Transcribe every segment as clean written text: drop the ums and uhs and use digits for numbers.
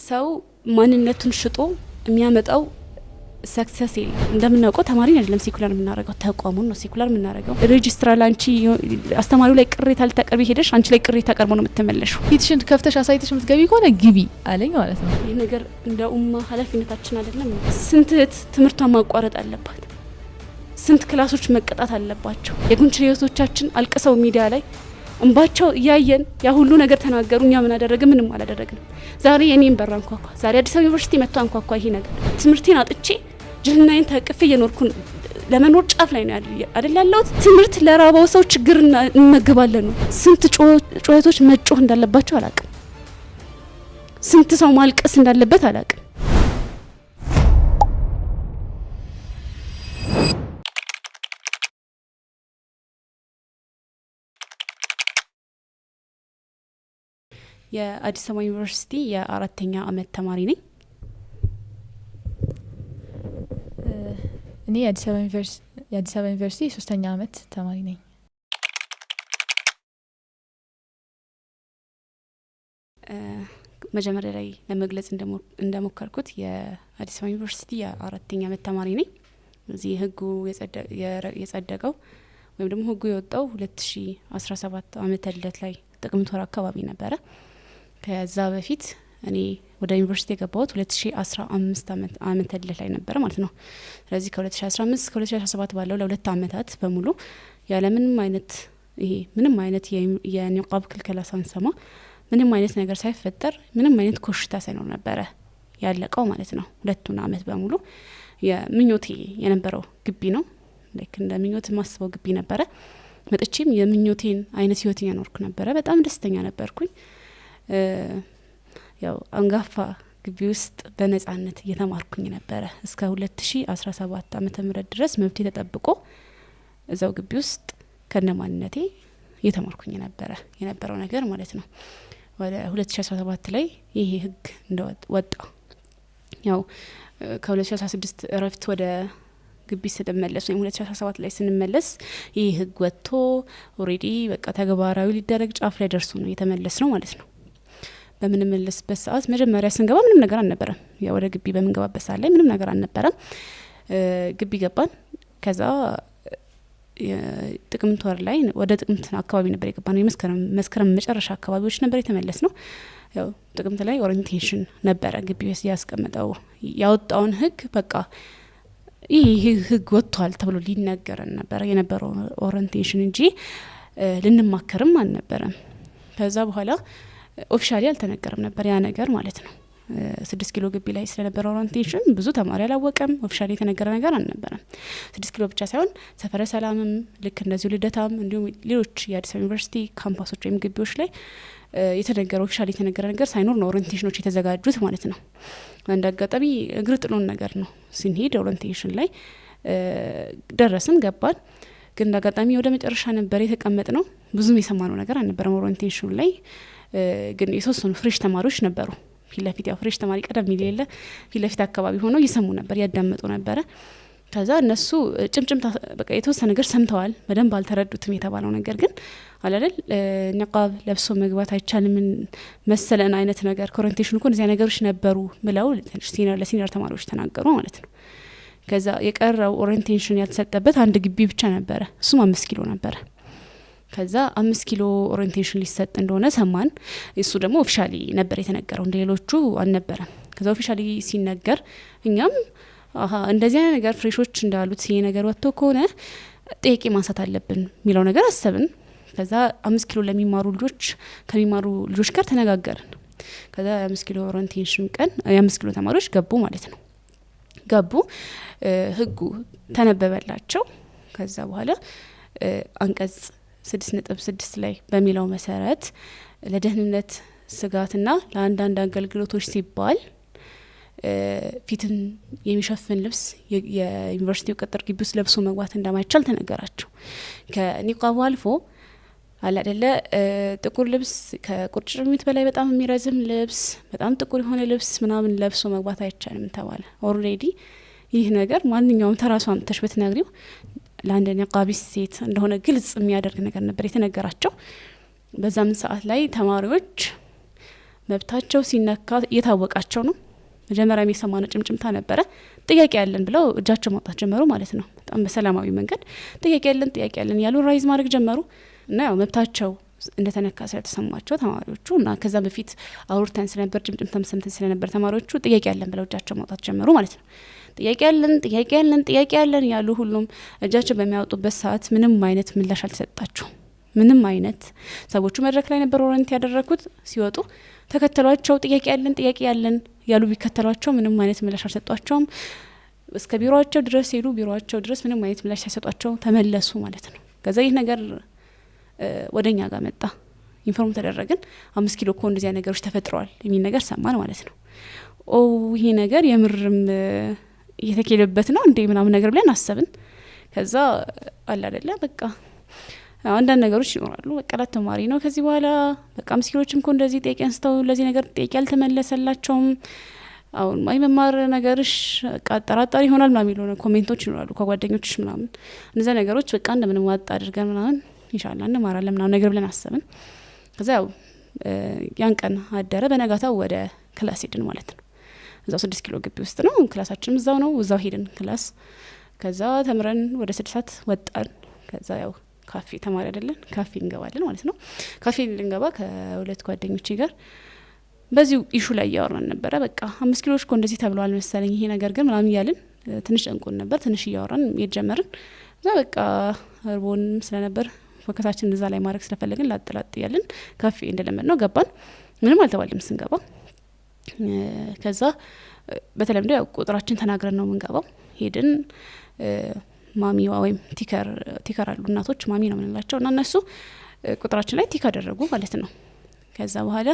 ሰው ማንነቱን ሽጦ የሚያመጣው ሰክሰስ የለም። እንደምናውቀው ተማሪ አይደለም ሴኩላር የምናረጋው ተቋሙን ነው ሴኩላር የምናረጋው። ሬጂስትራል አንቺ አስተማሪው ላይ ቅሬታ ልታቀርቢ ሄደሽ አንቺ ላይ ቅሬታ ቀርቦ ነው የምትመለሽው። ፊትሽን ከፍተሽ አሳይተሽ የምትገቢ ከሆነ ግቢ አለኝ ማለት ነው። ይህ ነገር እንደ ኡማ ኃላፊነታችን አይደለም። ስንት እህት ትምህርቷን ማቋረጥ አለባት። ስንት ክላሶች መቀጣት አለባቸው። የጉንችል ህይወቶቻችን አልቅሰው ሚዲያ ላይ እንባቸው እያየን ያ ሁሉ ነገር ተናገሩ። እኛ ምን አደረገ? ምንም አላደረግንም። ዛሬ የኔን በር አንኳኳ። ዛሬ አዲስ አበባ ዩኒቨርሲቲ መጥቶ አንኳኳ። ይሄ ነገር ትምህርቴን አጥቼ ጅልናዬን ተቅፌ እየኖርኩ ለመኖር ጫፍ ላይ ነው አይደል ያለሁት። ትምህርት ለራባው ሰው ችግር እንመገባለን ነው። ስንት ጩኸቶች መጮህ እንዳለባቸው አላቅም። ስንት ሰው ማልቀስ እንዳለበት አላቅም። የአዲስ አበባ ዩኒቨርሲቲ የአራተኛ አመት ተማሪ ነኝ። እኔ የአዲስ አበባ ዩኒቨርሲቲ ሶስተኛ አመት ተማሪ ነኝ። መጀመሪያ ላይ ለመግለጽ እንደሞከርኩት የአዲስ አበባ ዩኒቨርሲቲ የአራተኛ አመት ተማሪ ነኝ። እዚህ ህጉ የጸደቀው ወይም ደግሞ ህጉ የወጣው 2017 ዓመተ ልደት ላይ ጥቅምት ወር አካባቢ ነበረ። ከዛ በፊት እኔ ወደ ዩኒቨርሲቲ የገባሁት 2015 ዓመተ ልደት ላይ ነበረ ማለት ነው። ስለዚህ ከ2015 እስከ 2017 ባለው ለሁለት አመታት በሙሉ ያለ ምንም አይነት የኒቃብ ክልከላ ሳንሰማ ምንም አይነት ነገር ሳይፈጠር ምንም አይነት ኮሽታ ሳይኖር ነበረ ያለቀው ማለት ነው። ሁለቱን አመት በሙሉ የምኞቴ የነበረው ግቢ ነው። ልክ እንደ ምኞት ማስበው ግቢ ነበረ። መጥቼም የምኞቴን አይነት ህይወት እያኖርኩ ነበረ። በጣም ደስተኛ ነበርኩኝ። ያው አንጋፋ ግቢ ውስጥ በነጻነት እየተማርኩኝ ነበረ እስከ 2017 ዓመተ ምህረት ድረስ መብቴ ተጠብቆ እዛው ግቢ ውስጥ ከነማንነቴ እየተማርኩኝ ነበረ የነበረው ነገር ማለት ነው። ወደ 2017 ላይ ይሄ ህግ እንደወጣ ያው ከ2016 እረፍት ወደ ግቢ ስንመለስ ወይም 2017 ላይ ስንመለስ ይህ ህግ ወጥቶ ኦሬዲ በቃ ተግባራዊ ሊደረግ ጫፍ ላይ ደርሶ ነው የተመለስ ነው ማለት ነው። በምንመለስበት ሰዓት መጀመሪያ ስንገባ ምንም ነገር አልነበረም። ያው ወደ ግቢ በምንገባበት ሰዓት ላይ ምንም ነገር አልነበረም። ግቢ ገባን። ከዛ ጥቅምት ወር ላይ ወደ ጥቅምት አካባቢ ነበር የገባነው። የመስከረም መጨረሻ አካባቢዎች ነበር የተመለስ ነው። ያው ጥቅምት ላይ ኦሪንቴሽን ነበረ ግቢ ውስጥ ያስቀመጠው ያወጣውን ህግ በቃ ይህ ህግ ወጥቷል ተብሎ ሊነገረን ነበር የነበረው ኦሪንቴሽን እንጂ ልንማከርም አልነበረም። ከዛ በኋላ ኦፊሻሊ አልተነገረም ነበር ያ ነገር ማለት ነው። 6 ኪሎ ግቢ ላይ ስለነበረ ኦሪንቴሽን ብዙ ተማሪ አላወቀም። ኦፊሻሊ የተነገረ ነገር አልነበረም። 6 ኪሎ ብቻ ሳይሆን ሰፈረ ሰላምም ልክ እንደዚሁ ልደታም እንዲሁም ሌሎች የአዲስ አበባ ዩኒቨርሲቲ ካምፓሶች ወይም ግቢዎች ላይ የተነገረ ኦፊሻሊ የተነገረ ነገር ሳይኖር ነው ኦሪንቴሽኖች የተዘጋጁት ማለት ነው። አንድ አጋጣሚ እግር ጥሎን ነገር ነው ስንሄድ ኦሪንቴሽን ላይ ደረስን ገባን። ግን አጋጣሚ ወደ መጨረሻ ነበር የተቀመጥ ነው። ብዙም የሰማነው ነገር አልነበረም ኦሪንቴሽኑ ላይ። ግን የተወሰኑ ፍሬሽ ተማሪዎች ነበሩ ፊት ለፊት። ያው ፍሬሽ ተማሪ ቀደም ይል የለ ፊት ለፊት አካባቢ ሆነው ይሰሙ ነበር ያዳመጡ ነበረ። ከዛ እነሱ ጭምጭምታ በቃ የተወሰነ ነገር ሰምተዋል። በደንብ አልተረዱትም የተባለው ነገር ግን አላደል ኒቃብ ለብሶ መግባት አይቻልም መሰለን አይነት ነገር ኦሪንቴሽኑ እኮ እነዚያ ነገሮች ነበሩ ብለው ለሲኒየር ተማሪዎች ተናገሩ ማለት ነው። ከዛ የቀረው ኦሪንቴሽን ያልተሰጠበት አንድ ግቢ ብቻ ነበረ። እሱም 5 ኪሎ ነበረ። ከዛ 5 ኪሎ ኦሪንቴሽን ሊሰጥ እንደሆነ ሰማን። እሱ ደግሞ ኦፊሻሊ ነበር የተነገረው፣ እንደሌሎቹ አልነበረም። ከዛ ኦፊሻሊ ሲነገር እኛም እንደዚህ አይነት ነገር ፍሬሾች እንዳሉት ይሄ ነገር ወጥቶ ከሆነ ጥያቄ ማንሳት አለብን የሚለው ነገር አሰብን። ከዛ 5 ኪሎ ከሚማሩ ልጆች ጋር ተነጋገርን። ከዛ 5 ኪሎ ኦሪንቴሽን ቀን 5 ኪሎ ተማሪዎች ገቡ ማለት ነው። ህጉ ተነበበላቸው። ከዛ በኋላ አንቀጽ 6.6 ላይ በሚለው መሰረት ለደህንነት ስጋትና ለአንዳንድ አገልግሎቶች ሲባል ፊትን የሚሸፍን ልብስ የዩኒቨርሲቲው ቅጥር ግቢ ውስጥ ለብሶ መግባት እንደማይቻል ተነገራቸው። ከኒቃቡ አልፎ አላደለ ጥቁር ልብስ ከቁርጭምጭሚት በላይ በጣም የሚረዝም ልብስ፣ በጣም ጥቁር የሆነ ልብስ ምናምን ለብሶ መግባት አይቻልም ተባለ። ኦልሬዲ ይህ ነገር ማንኛውም ተራሷ አምጥተሽ ብትነግሪው ለአንድ ኒቃቢ ሴት እንደሆነ ግልጽ የሚያደርግ ነገር ነበር የተነገራቸው። በዛም ሰዓት ላይ ተማሪዎች መብታቸው ሲነካ እየታወቃቸው ነው። መጀመሪያ የሚሰማነው ጭምጭምታ ነበረ። ጥያቄ ያለን ብለው እጃቸው ማውጣት ጀመሩ ማለት ነው። በጣም በሰላማዊ መንገድ ጥያቄ ያለን ያሉ ራይዝ ማድረግ ጀመሩ እና ያው መብታቸው እንደተነካ ስለተሰማቸው ተማሪዎቹ እና ከዛ በፊት አውርተን ስለነበር ጭምጭምታም ሰምተን ስለነበር ተማሪዎቹ ጥያቄ ያለን ብለው እጃቸው ማውጣት ጀመሩ ማለት ነው። ጥያቄ ያለን ያሉ ሁሉም እጃቸው በሚያወጡበት ሰዓት ምንም አይነት ምላሽ አልተሰጣቸው። ምንም አይነት ሰዎቹ መድረክ ላይ ነበር ኦሪንት ያደረኩት። ሲወጡ ተከተሏቸው። ጥያቄ ያለን ያሉ ቢከተሏቸው ምንም አይነት ምላሽ አልሰጧቸውም። እስከ ቢሮአቸው ድረስ ሄዱ። ቢሮአቸው ድረስ ምንም አይነት ምላሽ ሳይሰጧቸው ተመለሱ ማለት ነው። ከዛ ይህ ነገር ወደኛ ጋር መጣ። ኢንፎርም ተደረግን። 5 ኪሎ እኮ እንደዚህ ነገሮች ተፈጥረዋል የሚል ነገር ሰማን ማለት ነው። ይሄ ነገር የምርም እየተኬደበት ነው እንዴ ምናምን ነገር ብለን አሰብን። ከዛ አለ አይደለ በቃ አንዳንድ ነገሮች ይኖራሉ። በቃ ተማሪ ነው ከዚህ በኋላ በቃ 5 ኪሎችም እኮ እንደዚህ ጥያቄ አንስተው ለዚህ ነገር ጥያቄ አልተመለሰላቸውም። አሁን ማይመማር ነገርሽ በቃ አጠራጣሪ ይሆናል ምናምን የሚሉ ኮሜንቶች ይኖራሉ ከጓደኞችሽ ምናምን። እነዛ ነገሮች በቃ እንደምንም ዋጥ አድርገን ምናምን ኢንሻአላህ እንማራለን ምናምን ነገር ብለን አሰብን። ከዛ ያው ያን ቀን አደረ። በነጋታው ወደ ክላስ ሄድን ማለት ነው። እዛው 6 ኪሎ ግቢ ውስጥ ነው ክላሳችን፣ እዛው ነው። እዛው ሄድን ክላስ። ከዛ ተምረን ወደ 6 ሰዓት ወጣን። ከዛ ያው ካፌ ተማሪ አይደለን ካፌ እንገባለን ማለት ነው። ካፌ ልንገባ ከሁለት ጓደኞቼ ጋር በዚሁ ኢሹ ላይ እያወራን ነበረ። በቃ 5 ኪሎች እኮ እንደዚህ ተብለዋል መሰለኝ ይሄ ነገር ግን ምናምን እያልን ትንሽ ጠንቆን ነበር። ትንሽ እያወራን የጀመርን እዛ በቃ እርቦን ስለነበር ፎከሳችን እዛ ላይ ማድረግ ስለፈለግን ላጥላጥ እያልን ካፌ እንደለመድ ነው ገባን። ምንም አልተባለም ስንገባ። ከዛ በተለምዶ ያው ቁጥራችን ተናግረን ነው የምንገባው። ሄድን። ማሚዋ ወይም ቲከር አሉ እናቶች ማሚ ነው የምንላቸው እና እነሱ ቁጥራችን ላይ ቲክ አደረጉ ማለት ነው። ከዛ በኋላ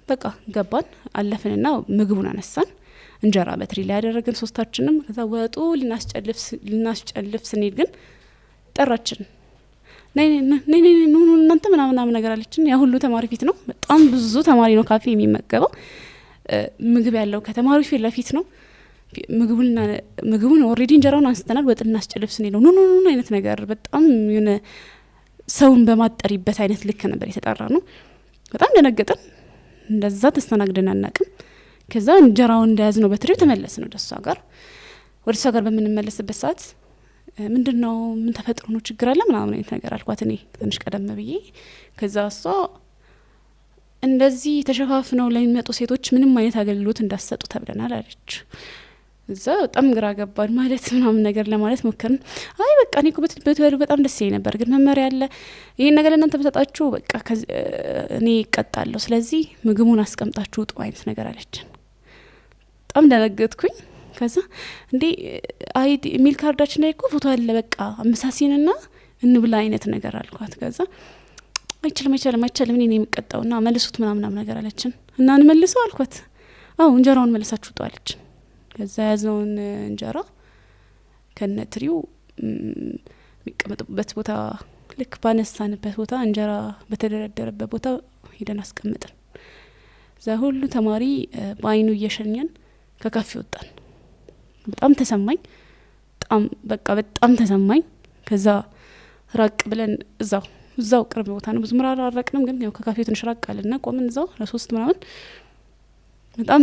በቃ ገባን። አለፍንና ምግቡን አነሳን። እንጀራ በትሪ ላይ ያደረግን ሶስታችንም። ከዛ ወጡ ልናስጨልፍ ስንሄድ ግን ጠራችን። ነይ ኑ እናንተ ምናምን ነገር አለችን። ያ ሁሉ ተማሪ ፊት ነው። በጣም ብዙ ተማሪ ነው ካፌ የሚመገበው። ምግብ ያለው ከተማሪው ፊት ለፊት ነው። ምግቡን ኦሬዲ እንጀራውን አንስተናል። ወጥ ልናስጨልፍ ስንሄድ ነው ኑ አይነት ነገር በጣም የሆነ ሰውን በማጠሪበት አይነት ልክ ነበር የተጠራ ነው። በጣም ደነገጥን። እንደዛ ተስተናግደን አናውቅም። ከዛ እንጀራውን እንደያዝ ነው በትሪው ተመለስ ነው ወደ እሷ ጋር በምንመለስበት ሰዓት ምንድነው ምን ተፈጥሮ ነው ችግር አለ ምናምን አይነት ነገር አልኳት እኔ ትንሽ ቀደም ብዬ። ከዛ እሷ እንደዚህ ተሸፋፍነው ለሚመጡ ሴቶች ምንም አይነት አገልግሎት እንዳሰጡ ተብለናል አለች። እዛ በጣም ግራ ገባን። ማለት ምናምን ነገር ለማለት ሞከርን። አይ በቃ እኔ እኮ በትበሉ በጣም ደስ ይለኝ ነበር፣ ግን መመሪያ አለ ይሄን ነገር ለእናንተ በሰጣችሁ በቃ እኔ እቀጣለሁ፣ ስለዚህ ምግቡን አስቀምጣችሁ ውጡ አይነት ነገር አለችን። በጣም ደነገጥኩኝ። ከዛ እንዴ አይዲ ሚል ካርዳችን ላይ እኮ ፎቶ አለ በቃ አመሳሲንና እንብላ አይነት ነገር አልኳት። ከዛ አይችልም እኔ ነኝ የምቀጣውና መልሱት ምናምን ነገር አለችን። እና እንመልሰው አልኳት። አዎ እንጀራውን መልሳችሁ ውጡ አለችን። ከዛ ያዝነውን እንጀራ ከነትሪው የሚቀመጥበት ቦታ ልክ ባነሳንበት ቦታ እንጀራ በተደረደረበት ቦታ ሄደን አስቀምጠን እዛ ሁሉ ተማሪ በአይኑ እየሸኘን ከካፌ ወጣን። በጣም ተሰማኝ። በጣም ተሰማኝ። ከዛ ራቅ ብለን እዛው ቅርብ ቦታ ነው፣ ብዙ ምራራ አራቅንም፣ ግን ያው ከካፌው ትንሽ ራቅ አለና ቆምን እዛው ለሶስት ምናምን። በጣም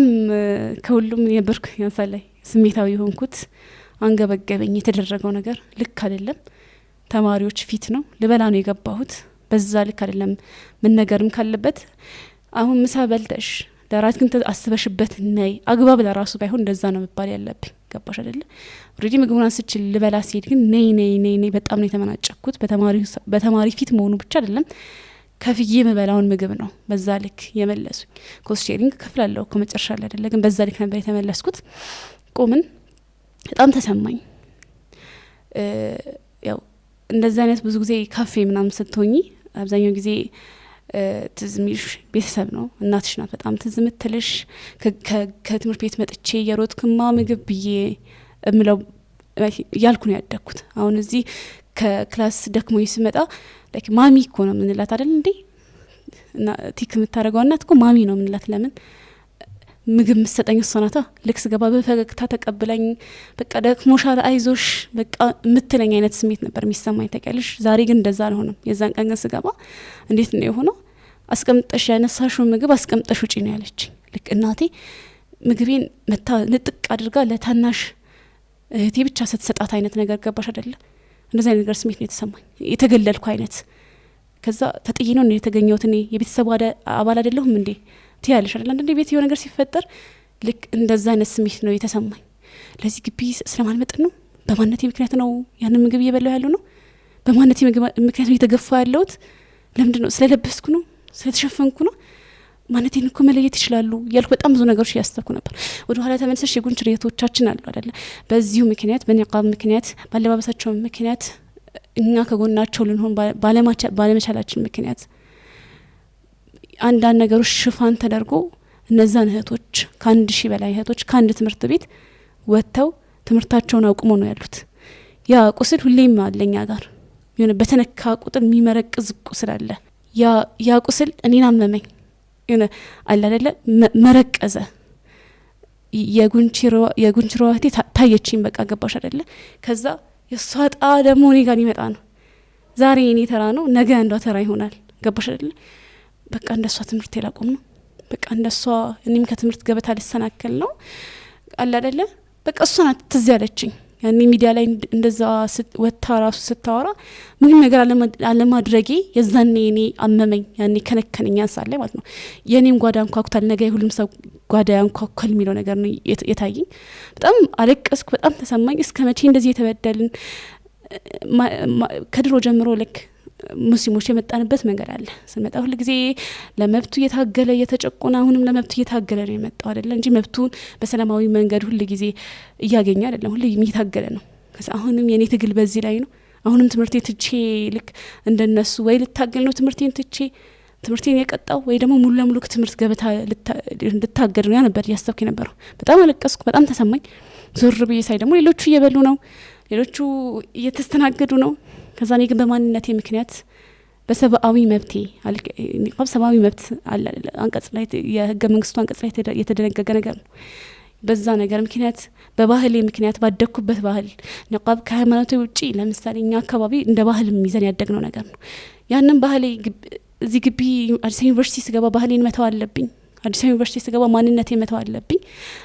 ከሁሉም የበርኩ ያንሳል ላይ ስሜታዊ ሆንኩት። አንገበገበኝ። የተደረገው ነገር ልክ አይደለም። ተማሪዎች ፊት ነው ልበላ ነው የገባሁት። በዛ ልክ አይደለም። ምን ነገርም ካለበት አሁን ምሳ በልተሽ ለራት ግን አስበሽበት ነይ። አግባብ ለራሱ ባይሆን እንደዛ ነው መባል ያለብኝ። ገባሽ አይደለ? ኦሬዲ ምግቡን አንስቼ ልበላ ሲሄድ ግን ነይ በጣም ነው የተመናጨኩት። በተማሪ ፊት መሆኑ ብቻ አይደለም ከፍዬ መበላውን ምግብ ነው በዛ ልክ የመለሱኝ። ኮስት ሼሪንግ ከፍላለሁ እኮ መጨረሻ ላይ አይደለ? ግን በዛ ልክ ነበር የተመለስኩት። ቆምን። በጣም ተሰማኝ። ያው እንደዚህ አይነት ብዙ ጊዜ ካፌ ምናምን ስትሆኚ አብዛኛው ጊዜ ትዝ የሚልሽ ቤተሰብ ነው። እናትሽ ናት በጣም ትዝ ምትልሽ። ከትምህርት ቤት መጥቼ የሮጥክማ ምግብ ብዬ እምለው እያልኩ ነው ያደግኩት። አሁን እዚህ ከክላስ ደክሞኝ ስመጣ ማሚ እኮ ነው ምንላት አይደል እንዴ? እና ቲክ የምታደርገው እናት እኮ ማሚ ነው ምንላት። ለምን ምግብ ምሰጠኝ እሷ ናታ። ልክ ስገባ በፈገግታ ተቀብለኝ በቃ ደክሞሻል አይዞሽ በቃ ምትለኝ አይነት ስሜት ነበር የሚሰማኝ ታውቂያለሽ። ዛሬ ግን እንደዛ አልሆነም። የዛን ቀን ስገባ እንዴት ነው የሆነው? አስቀምጠሽ ያነሳሽው ምግብ አስቀምጠሽ ውጪ ነው ያለችኝ። ልክ እናቴ ምግቤን መታ ንጥቅ አድርጋ ለታናሽ እህቴ ብቻ ስትሰጣት አይነት ነገር ገባሽ አይደለ? እንደዛ አይነት ነገር ስሜት ነው የተሰማኝ፣ የተገለልኩ አይነት። ከዛ ተጥዬ ነው የተገኘሁት እኔ የቤተሰቡ አባል አይደለሁም እንዴ ትያለሽ አይደል? አንዳንዴ ቤት የሆነ ነገር ሲፈጠር ልክ እንደዛ አይነት ስሜት ነው የተሰማኝ። ለዚህ ግቢ ስለማልመጥን ነው፣ በማንነቴ ምክንያት ነው ያንን ምግብ እየበላሁ ያለው ነው፣ በማንነቴ ምክንያት ነው የተገፋ ያለሁት፣ ለምንድን ነው ስለለበስኩ ነው ስለተሸፈንኩ ነው፣ ማንነቴን እኮ መለየት ይችላሉ ያልኩ በጣም ብዙ ነገሮች እያሰብኩ ነበር። ወደ ኋላ ተመልሰሽ የጉንችር እህቶቻችን አሉ አይደለ? በዚሁ ምክንያት በኒቃብ ምክንያት ባለባበሳቸው ምክንያት እኛ ከጎናቸው ልንሆን ባለመቻላችን ምክንያት አንዳንድ ነገሮች ሽፋን ተደርጎ እነዛን እህቶች ከ1000 በላይ እህቶች ከአንድ ትምህርት ቤት ወጥተው ትምህርታቸውን አቁመው ነው ያሉት። ያ ቁስል ሁሌም አለኛ ጋር የሆነ በተነካ ቁጥር የሚመረቅዝ ቁስል አለ። ያ ቁስል እኔን አመመኝ። የሆነ አለ አይደለ መረቀዘ። የጉንችሮ እህቴ ታየችኝ። በቃ ገባሽ አይደለ? ከዛ የሷ ጣ ደግሞ እኔ ጋር ሊመጣ ነው። ዛሬ እኔ ተራ ነው፣ ነገ አንዷ ተራ ይሆናል። ገባሽ አይደለ? በቃ እንደሷ ትምህርት የላቆም ነው። በቃ እንደሷ እኔም ከትምህርት ገበታ ልሰናከል ነው አለ አይደለ? በቃ እሷ ናት ትዝ ያለችኝ። ያኔ ሚዲያ ላይ እንደዛ ወታ ራሱ ስታወራ ምንም ነገር አለማድረጌ የዛኔ እኔ አመመኝ። ያኔ ከነከነኝ ያንሳለ ማለት ነው። የኔም ጓዳ አንኳኩታል፣ ነገ ሁሉም ሰው ጓዳ አንኳኳል የሚለው ነገር ነው የታየኝ። በጣም አለቀስኩ፣ በጣም ተሰማኝ። እስከ መቼ እንደዚህ የተበደልን? ከድሮ ጀምሮ ልክ ሙስሊሞች የመጣንበት መንገድ አለ። ስንመጣ ሁሉ ጊዜ ለመብቱ እየታገለ እየተጨቆነ አሁንም ለመብቱ እየታገለ ነው የመጣው አይደለ እንጂ መብቱን በሰላማዊ መንገድ ሁሉ ጊዜ እያገኘ አይደለም፣ ሁሉ እየታገለ ነው። ከዛ አሁንም የኔ ትግል በዚህ ላይ ነው። አሁንም ትምህርቴን ትቼ ልክ እንደነሱ ወይ ልታገል ነው ትምህርቴን ትቼ ትምህርቴን የቀጣው ወይ ደግሞ ሙሉ ለሙሉ ከትምህርት ገበታ ልታገል ነው። ያ ነበር እያሰብኩ የነበረው። በጣም አለቀስኩ፣ በጣም ተሰማኝ። ዞር ብዬ ሳይ ደግሞ ሌሎቹ እየበሉ ነው፣ ሌሎቹ እየተስተናገዱ ነው። ከዛ እኔ ግን በማንነቴ ምክንያት በሰብአዊ መብቴ ኒቃብ ሰብአዊ መብት አለ አንቀጽ ላይ የህገ መንግስቱ አንቀጽ ላይ የተደነገገ ነገር ነው። በዛ ነገር ምክንያት በባህሌ ምክንያት ባደኩበት ባህል ኒቃብ ከሃይማኖት ውጪ ለምሳሌ እኛ አካባቢ እንደ ባህል ሚዘን ያደግነው ነገር ነው። ያንን ባህሌ እዚህ ግቢ አዲስ ዩኒቨርሲቲ ስገባ ባህሌን መተው አለብኝ። አዲስ ዩኒቨርሲቲ ስገባ ማንነቴ መተው አለብኝ።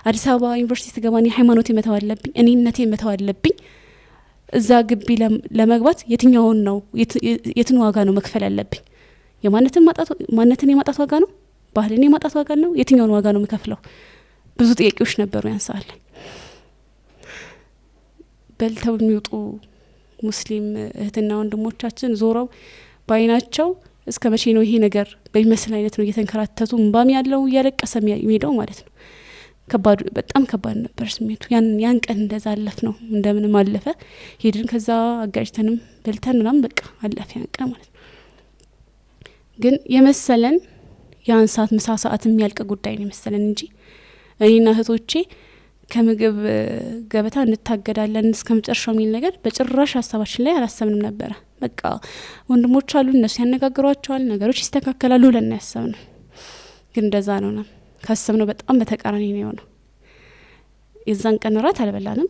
አዲስ አበባ ዩኒቨርሲቲ ስገባ እኔ ሃይማኖቴ መተው አለብኝ፣ እኔነቴ መተው አለብኝ። እዛ ግቢ ለመግባት የትኛውን ነው የትን ዋጋ ነው መክፈል ያለብኝ? ማንነትን የማጣት ዋጋ ነው? ባህልን የማጣት ዋጋ ነው? የትኛውን ዋጋ ነው የምከፍለው? ብዙ ጥያቄዎች ነበሩ ያንሳል። በልተው የሚወጡ ሙስሊም እህትና ወንድሞቻችን ዞረው ባይናቸው እስከ መቼ ነው ይሄ ነገር በሚመስል አይነት ነው እየተንከራተቱ እንባም ያለው እያለቀሰ የሚሄደው ማለት ነው። ከባድ በጣም ከባድ ነበር ስሜቱ። ያን ቀን እንደዛ አለፍ ነው፣ እንደምንም አለፈ ሄድን። ከዛ አጋጭተንም በልተን ምናምን በቃ አለፈ ያን ቀን ማለት ነው። ግን የመሰለን ያን ሰዓት ምሳ ሰዓት የሚያልቅ ጉዳይ ነው የመሰለን እንጂ እኔና እህቶቼ ከምግብ ገበታ እንታገዳለን እስከ መጨረሻው የሚል ነገር በጭራሽ ሀሳባችን ላይ አላሰብንም ነበረ። በቃ ወንድሞች አሉ፣ እነሱ ያነጋግሯቸዋል፣ ነገሮች ይስተካከላሉ ብለን ያሰብነው። ግን እንደዛ ነው ካሰብነው በጣም በተቃራኒ ነው የሆነው። የዛን ቀን ራት አልበላንም፣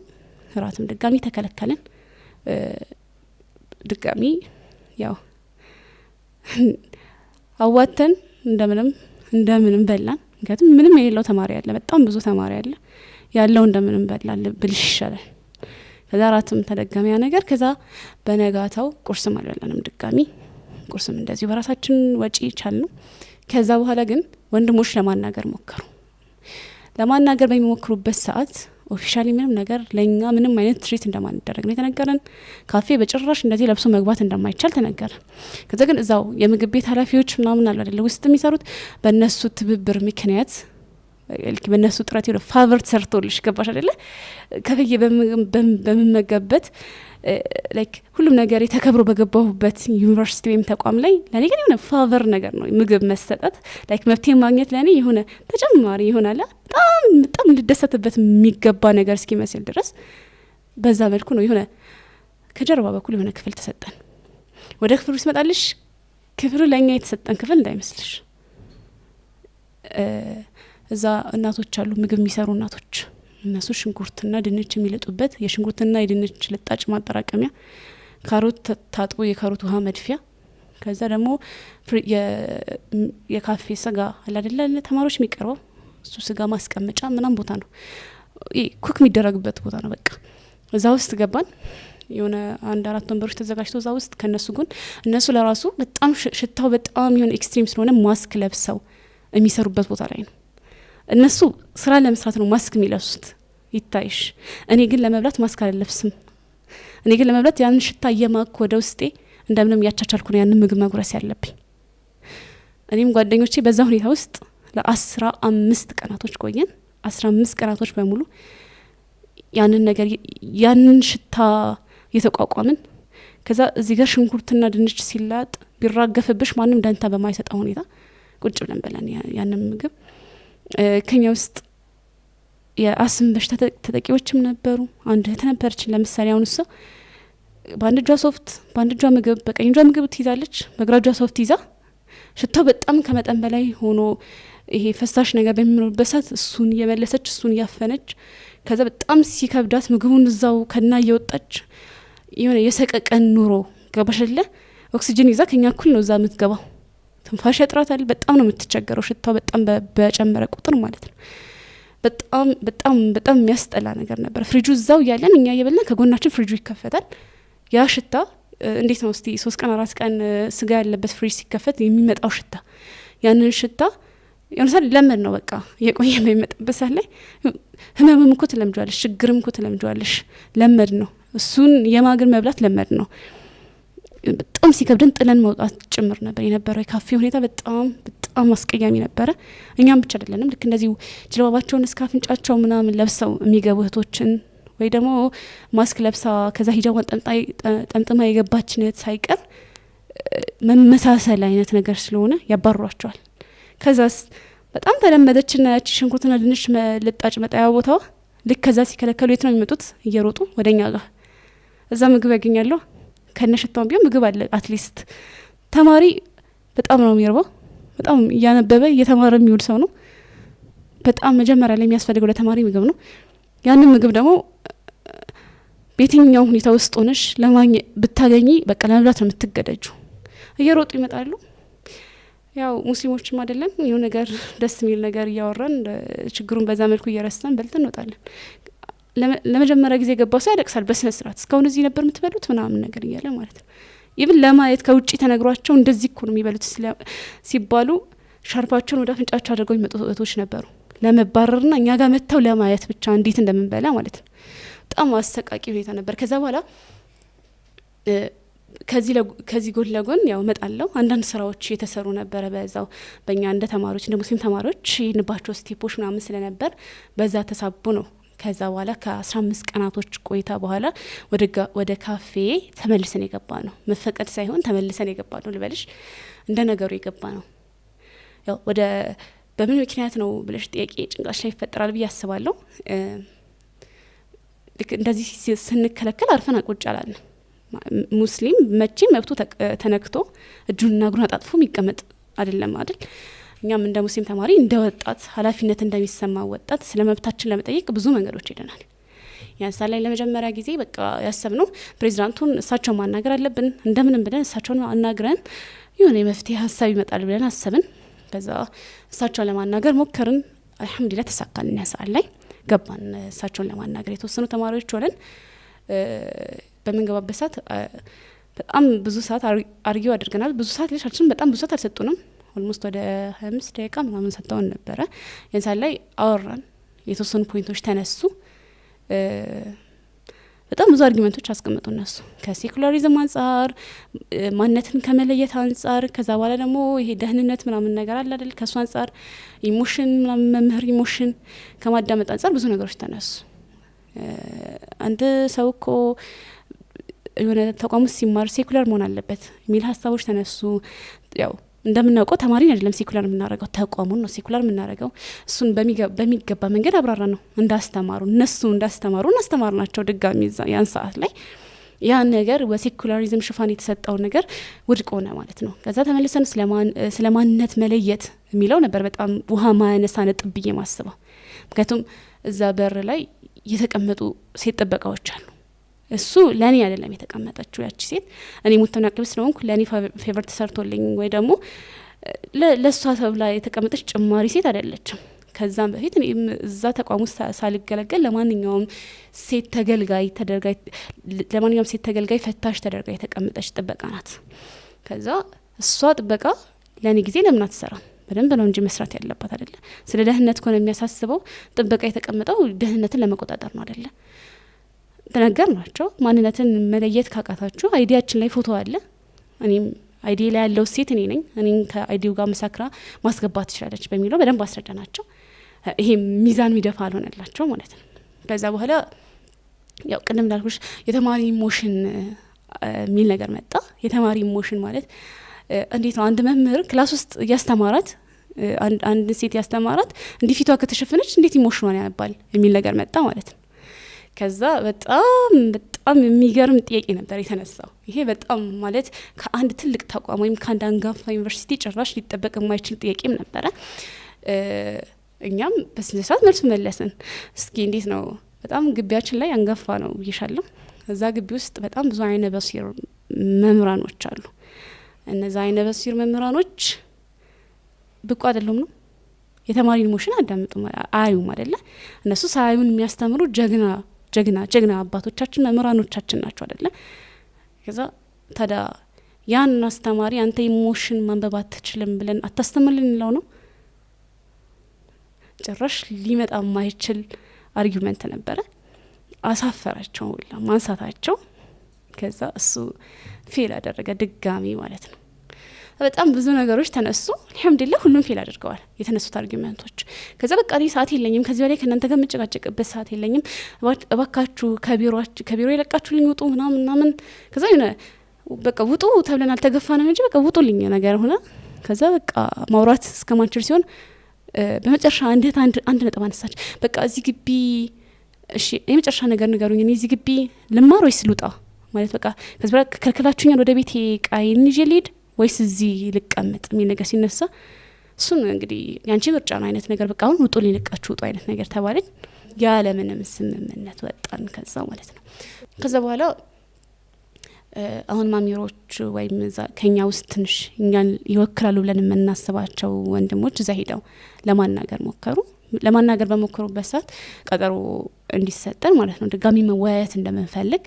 ራትም ድጋሚ ተከለከልን። ድጋሚ ያው አዋተን እንደምንም በላን። ምክንያቱም ምንም የሌለው ተማሪ አለ፣ በጣም ብዙ ተማሪ አለ። ያለው እንደምንም በላን ብልሽ ይሻላል። ከዛ ራትም ተደጋሚ ነገር። ከዛ በነጋታው ቁርስም አልበላንም ድጋሚ። ቁርስም እንደዚሁ በራሳችን ወጪ ቻልነው። ከዛ በኋላ ግን ወንድሞች ለማናገር ሞከሩ። ለማናገር በሚሞክሩበት ሰዓት ኦፊሻሊ ምንም ነገር ለኛ ምንም አይነት ትሪት እንደማንደረግ ነው የተነገረን። ካፌ በጭራሽ እንደዚህ ለብሶ መግባት እንደማይቻል ተነገረን። ከዛ ግን እዛው የምግብ ቤት ኃላፊዎች ምናምን አሉ አይደለ ውስጥ የሚሰሩት በእነሱ ትብብር ምክንያት በእነሱ ጥረት ይወደ ፋቨር ተሰርቶልሽ ገባሽ አይደለ ከፈየ በመመገበት ላይክ ሁሉም ነገር የተከብሮ በገባሁበት ዩኒቨርሲቲ ወይም ተቋም ላይ ለኔ ግን የሆነ ፋቨር ነገር ነው ምግብ መሰጠት። ላይክ መብቴ ማግኘት ለኔ የሆነ ተጨማሪ ይሆናል በጣም ልደሰትበት የሚገባ ነገር እስኪመስል ድረስ በዛ መልኩ ነው። የሆነ ከጀርባ በኩል የሆነ ክፍል ተሰጠን። ወደ ክፍሉ ሲመጣልሽ ክፍሉ ለኛ የተሰጠን ክፍል እንዳይመስልሽ። እዛ እናቶች አሉ፣ ምግብ የሚሰሩ እናቶች። እነሱ ሽንኩርትና ድንች የሚልጡበት የሽንኩርትና የድንች ልጣጭ ማጠራቀሚያ፣ ካሮት ታጥቦ የካሮት ውሃ መድፊያ፣ ከዛ ደግሞ የካፌ ስጋ አለ አይደለ ተማሪዎች የሚቀርበው እሱ ስጋ ማስቀመጫ ምናም ቦታ ነው ኩክ የሚደረግበት ቦታ ነው። በቃ እዛ ውስጥ ገባን። የሆነ አንድ 4 ወንበሮች ተዘጋጅተው እዛ ውስጥ ከነሱ ግን እነሱ ለራሱ በጣም ሽታው በጣም የሆነ ኤክስትሪም ስለሆነ ማስክ ለብሰው የሚሰሩበት ቦታ ላይ ነው። እነሱ ስራ ለመስራት ነው ማስክ የሚለብሱት ይታይሽ። እኔ ግን ለመብላት ማስክ አልለብስም። እኔ ግን ለመብላት ያን ሽታ እየማኩ ወደ ውስጤ እንደምንም ያቻቻልኩ ነው ያንን ምግብ መጉረስ ያለብኝ። እኔም ጓደኞቼ በዛ ሁኔታ ውስጥ ለ15 ቀናቶች ቆየን። 15 ቀናቶች በሙሉ ያንን ነገር ያንን ሽታ የተቋቋምን። ከዛ እዚህ ጋር ሽንኩርትና ድንች ሲላጥ ቢራገፍብሽ ማንም ደንታ በማይሰጠው ሁኔታ ቁጭ ብለን በላን ያንን ምግብ። ከኛ ውስጥ የአስም በሽታ ተጠቂዎችም ነበሩ። አንድ እህት ነበረች ለምሳሌ አሁን እሷ በአንድ እጇ ሶፍት በአንድ እጇ ምግብ በቀኝ እጇ ምግብ ትይዛለች፣ በግራ እጇ ሶፍት ይዛ ሽታው በጣም ከመጠን በላይ ሆኖ ይሄ ፈሳሽ ነገር በሚኖርበት ሰዓት እሱን እየመለሰች እሱን እያፈነች ከዛ በጣም ሲከብዳት ምግቡን እዛው ከና እየወጣች የሆነ የሰቀቀን ኑሮ ገባሽለ። ኦክሲጅን ይዛ ከኛ እኩል ነው እዛ የምትገባው። ትንፋሽ ያጥራታል። በጣም ነው የምትቸገረው። ሽታው በጣም በጨመረ ቁጥር ማለት ነው። በጣም በጣም በጣም የሚያስጠላ ነገር ነበር። ፍሪጁ እዛው ያለን እኛ እየበላን ከጎናችን ፍሪጁ ይከፈታል። ያ ሽታ እንዴት ነው እስቲ 3 ቀን 4 ቀን ስጋ ያለበት ፍሪጅ ሲከፈት የሚመጣው ሽታ ያንን ሽታ የሆነሳል ለመድ ነው በቃ የቆየ በሚመጣበት ሰዓት ላይ ህመምም እኮ ትለምጃለሽ፣ ችግርም እኮ ትለምጃለሽ። ለመድ ነው እሱን የማግን መብላት ለመድ ነው። በጣም ሲከብደን ጥለን መውጣት ጭምር ነበር የነበረው። የካፌ ሁኔታ በጣም በጣም አስቀያሚ ነበረ። እኛም ብቻ አይደለንም ልክ እንደዚህ ጅልባባቸውን እስከ አፍንጫቸው ምናምን ለብሰው የሚገቡ እህቶችን ወይ ደግሞ ማስክ ለብሳ ከዛ ሂጃብ ጠምጥማ የገባችን እህት ሳይቀር መመሳሰል አይነት ነገር ስለሆነ ያባሯቸዋል። ከዛስ በጣም ተለመደችና ያቺ ሽንኩርትና ድንች ልጣጭ መጣያ ቦታው ልክ ከዛ ሲከለከሉ የት ነው የሚመጡት? እየሮጡ ወደኛ ጋር እዛ ምግብ ያገኛሉ። ከነሽታውም ቢሆን ምግብ አለ። አትሊስት ተማሪ በጣም ነው የሚርበው። በጣም እያነበበ እየተማረ የሚውል ሰው ነው። በጣም መጀመሪያ ላይ የሚያስፈልገው ለተማሪ ምግብ ነው። ያንን ምግብ ደግሞ በየትኛው ሁኔታ ውስጥ ሆነሽ ለማግኘት ብታገኚ በቃ ለመብላት ነው የምትገደጁ። እየሮጡ ይመጣሉ። ያው ሙስሊሞችም አይደለም የሆነ ነገር ደስ የሚል ነገር እያወራን ችግሩን በዛ መልኩ እየረሳን በልተን እንወጣለን። ለመጀመሪያ ጊዜ ገባው ሰው ያለቅሳል በስነ ስርዓት። እስካሁን እዚህ ነበር የምትበሉት ምናምን ነገር እያለ ማለት ነው። ይብን ለማየት ከውጪ ተነግሯቸው እንደዚህ እኮ ነው የሚበሉት ሲባሉ ሻርፓቸውን ወደ አፍንጫቸው አድርገው የሚመጡ እህቶች ነበሩ። ለመባረርና እኛ ጋር መጥተው ለማየት ብቻ እንዴት እንደምንበላ ማለት ነው። በጣም አሰቃቂ ሁኔታ ነበር። ከዛ በኋላ ከዚህ ጎን ለጎን ያው መጣለው አንዳንድ ስራዎች የተሰሩ ነበረ በዛው በእኛ እንደ ተማሪዎች እንደ ሙስሊም ተማሪዎች ይንባቸው ስቴፖች ምናምን ስለነበር በዛ ተሳቡ ነው። ከዛ በኋላ ከ15 ቀናቶች ቆይታ በኋላ ወደ ካፌ ተመልሰን የገባ ነው። መፈቀድ ሳይሆን ተመልሰን የገባ ነው ልበልሽ። እንደ ነገሩ የገባ ነው። ያው ወደ በምን ምክንያት ነው ብለሽ ጥያቄ ጭንቅላሽ ላይ ይፈጠራል ብዬ አስባለሁ። ልክ እንደዚህ ስንከለከል አርፈን ቁጭ አላልን። ሙስሊም መቼም መብቱ ተነክቶ እጁንና እግሩን አጣጥፎ የሚቀመጥ አይደለም አይደል? እኛም እንደ ሙስሊም ተማሪ እንደ ወጣት ኃላፊነት እንደሚሰማ ወጣት ስለ መብታችን ለመጠየቅ ብዙ መንገዶች ሄደናል። ያንሳ ላይ ለመጀመሪያ ጊዜ በቃ ያሰብነው ፕሬዚዳንቱን እሳቸው ማናገር አለብን እንደምንም ብለን እሳቸውን አናግረን የሆነ የመፍትሄ ሀሳብ ይመጣል ብለን አሰብን። ከዛ እሳቸውን ለማናገር ሞከርን። አልহামዱሊላህ ተሳካልን። ያሳል ላይ ገባን እሳቸውን ለማናገር የተወሰኑ ተማሪዎች ሆነን በመንገባበት ሰዓት በጣም ብዙ ሰዓት አርጊው አድርገናል። ብዙ ሰዓት ልጅ በጣም ብዙ ሰዓት አልሰጡንም። ኦልሞስት ወደ 25 ደቂቃ ምናምን ሰጥተውን ነበረ። ያንሳል ላይ አወራን። የተወሰኑ ፖይንቶች ተነሱ። በጣም ብዙ አርጊመንቶች አስቀመጡ እነሱ ከሴኩላሪዝም አንጻር ማንነትን ከመለየት አንጻር ከዛ በኋላ ደግሞ ይሄ ደህንነት ምናምን ነገር አለ አይደል ከሱ አንጻር ኢሞሽን ምናምን መምህር ኢሞሽን ከማዳመጥ አንጻር ብዙ ነገሮች ተነሱ። አንድ ሰው እኮ የሆነ ተቋም ውስጥ ሲማር ሴኩላር መሆን አለበት የሚል ሀሳቦች ተነሱ። ያው እንደምናውቀው ተማሪ አይደለም ሴኩላር የምናረገው ተቋሙን ነው ሴኩላር የምናረገው። እሱን በሚገባ መንገድ አብራራ ነው እንዳስተማሩ እነሱ እንዳስተማሩ እናስተማርናቸው ድጋሚ ያን ሰዓት ላይ ያ ነገር በሴኩላሪዝም ሽፋን የተሰጠው ነገር ውድቅ ሆነ ማለት ነው። ከዛ ተመልሰን ስለማንነት መለየት የሚለው ነበር በጣም ውሃ ማያነሳ ነጥብ ብዬ ማስበው። ምክንያቱም እዛ በር ላይ የተቀመጡ ሴት ጥበቃዎች አሉ። እሱ ለኔ አይደለም የተቀመጠችው ያቺ ሴት እኔ ሙተና ቅብስ ስለሆንኩ ለኔ ፌቨር ተሰርቶልኝ ወይ ደግሞ ለሷ ተብላ የተቀመጠች ጭማሪ ሴት አይደለችም። ከዛም በፊት እኔም እዛ ተቋም ውስጥ ሳልገለገል ለማንኛውም ሴት ተገልጋይ ፈታሽ ተደርጋ የተቀመጠች ጥበቃ ናት። ከዛ እሷ ጥበቃ ለኔ ጊዜ ለምን አትሰራም? በደንብ ነው እንጂ መስራት ያለባት አይደለ? ስለ ደህንነት ኮነ የሚያሳስበው ጥበቃ የተቀመጠው ደህንነትን ለመቆጣጠር ነው አይደለ? ተነገር ናቸው። ማንነትን መለየት ካቃታችሁ አይዲያችን ላይ ፎቶ አለ። እኔም አይዲ ላይ ያለው ሴት እኔ ነኝ። እኔን ከአይዲው ጋር መሳክራ ማስገባት ትችላለች በሚለው በደንብ አስረዳናቸው። ይሄ ሚዛን ሚደፋ አልሆነላቸው ማለት ነው። ከዛ በኋላ ያው ቅድም እንዳልኩሽ የተማሪ ኢሞሽን ሚል ነገር መጣ። የተማሪ ኢሞሽን ማለት እንዴት ነው? አንድ መምህር ክላስ ውስጥ ያስተማራት አንድ ሴት ያስተማራት እንዲፊቷ ከተሸፈነች እንዴት ኢሞሽኗን ያነባል የሚል ነገር መጣ ማለት ነው። ከዛ በጣም የሚገርም ጥያቄ ነበር የተነሳው። ይሄ በጣም ማለት ከአንድ ትልቅ ተቋም ወይም ከአንድ አንጋፋ ዩኒቨርሲቲ ጭራሽ ሊጠበቅ የማይችል ጥያቄም ነበረ። እኛም በስነ ስርዓት መልስ መለስን። እስኪ እንዴት ነው? በጣም ግቢያችን ላይ አንጋፋ ነው ብዬሻለሁ። እዛ ግቢ ውስጥ በጣም ብዙ አይነ በሲር መምህራኖች አሉ። እነዛ አይነ በሲር መምህራኖች ብቁ አይደሉም ነው? የተማሪ ኢሞሽን አዳምጡም አያዩም አይደለ? እነሱ ሳያዩን የሚያስተምሩ ጀግና አባቶቻችን መምህራኖቻችን ናቸው አይደለ? ከዛ ታዲያ ያን አስተማሪ አንተ ኢሞሽን ማንበብ አትችልም ብለን አታስተምርልን ነው ነው? ጭራሽ ሊመጣ የማይችል አርጊውመንት ነበረ። አሳፈራቸው ማንሳታቸው። ከዛ እሱ ፌል አደረገ ድጋሚ ማለት ነው። በጣም ብዙ ነገሮች ተነሱ። አልহামዱሊላህ ሁሉም ፌል አድርገዋል የተነሱት አርጊውመንቶች። ከዛ በቃ እኔ ሰዓት የለኝም ከዚህ በላይ ከእናንተ ጋር መጨቃጨቅበት ሰዓት የለኝም፣ እባካችሁ ከቢሮ ይለቃችሁልኝ ውጡ ምናምን። ከዛ በቃ ውጡ ተብለን አልተገፋንም እንጂ በቃ ውጡልኝ ነገር ሆነ። ከዛ በቃ ማውራት እስከማንችል ሲሆን በመጨረሻ አንድ ነጥብ አነሳች። በቃ እዚህ ግቢ እሺ የመጨረሻ ነገር ንገሩኝ፣ እኔ እዚህ ግቢ ልማር ወይስ ልውጣ ማለት በቃ ከዚህ በላይ ከልክላችሁኛል፣ ወደ ቤቴ ቃይን ይዤ ልሂድ ወይስ እዚህ ልቀመጥ የሚል ነገር ሲነሳ እሱን እንግዲህ ያንቺ ምርጫ ነው አይነት ነገር በቃ አሁን ውጡ ሊልቃችሁ ውጡ አይነት ነገር ተባለኝ። ያለ ምንም ስምምነት ወጣን ከዛ ማለት ነው። ከዛ በኋላ አሁን ማሚሮች ወይም ከኛ ውስጥ ትንሽ እኛን ይወክላሉ ብለን የምናስባቸው ወንድሞች እዛ ሄደው ለማናገር ሞከሩ። ለማናገር በሞከሩበት ሰዓት ቀጠሮ እንዲሰጠን ማለት ነው፣ ድጋሚ መወያየት እንደምንፈልግ።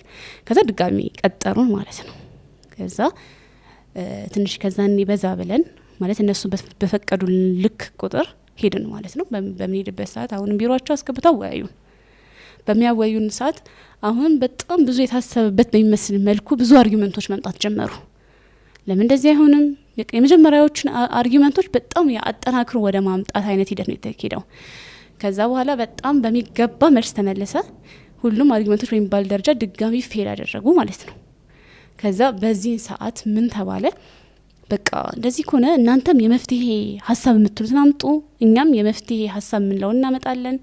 ከዛ ድጋሚ ቀጠሩን ማለት ነው። ከዛ ትንሽ ከዛን ይበዛ ብለን ማለት እነሱ በፈቀዱ ልክ ቁጥር ሄድን ማለት ነው። በምንሄድበት ሰዓት አሁን ቢሮአቸው አስገብተው ወያዩን። በሚያወዩን ሰዓት አሁን በጣም ብዙ የታሰበበት በሚመስል መልኩ ብዙ አርጊውመንቶች መምጣት ጀመሩ። ለምን እንደዚህ አይሆንም? የመጀመሪያዎቹን አርጊውመንቶች በጣም ያጠናክሩ ወደ ማምጣት አይነት ሂደት ነው የተካሄደው። ከዛ በኋላ በጣም በሚገባ መልስ ተመለሰ። ሁሉም አርጊውመንቶች በሚባል ደረጃ ድጋሚ ፌል አደረጉ ማለት ነው። ከዛ በዚህ ሰዓት ምን ተባለ? በቃ እንደዚህ ከሆነ እናንተም የመፍትሄ ሀሳብ የምትሉትን አምጡ፣ እኛም የመፍትሄ ሀሳብ ምንለው እናመጣለን፣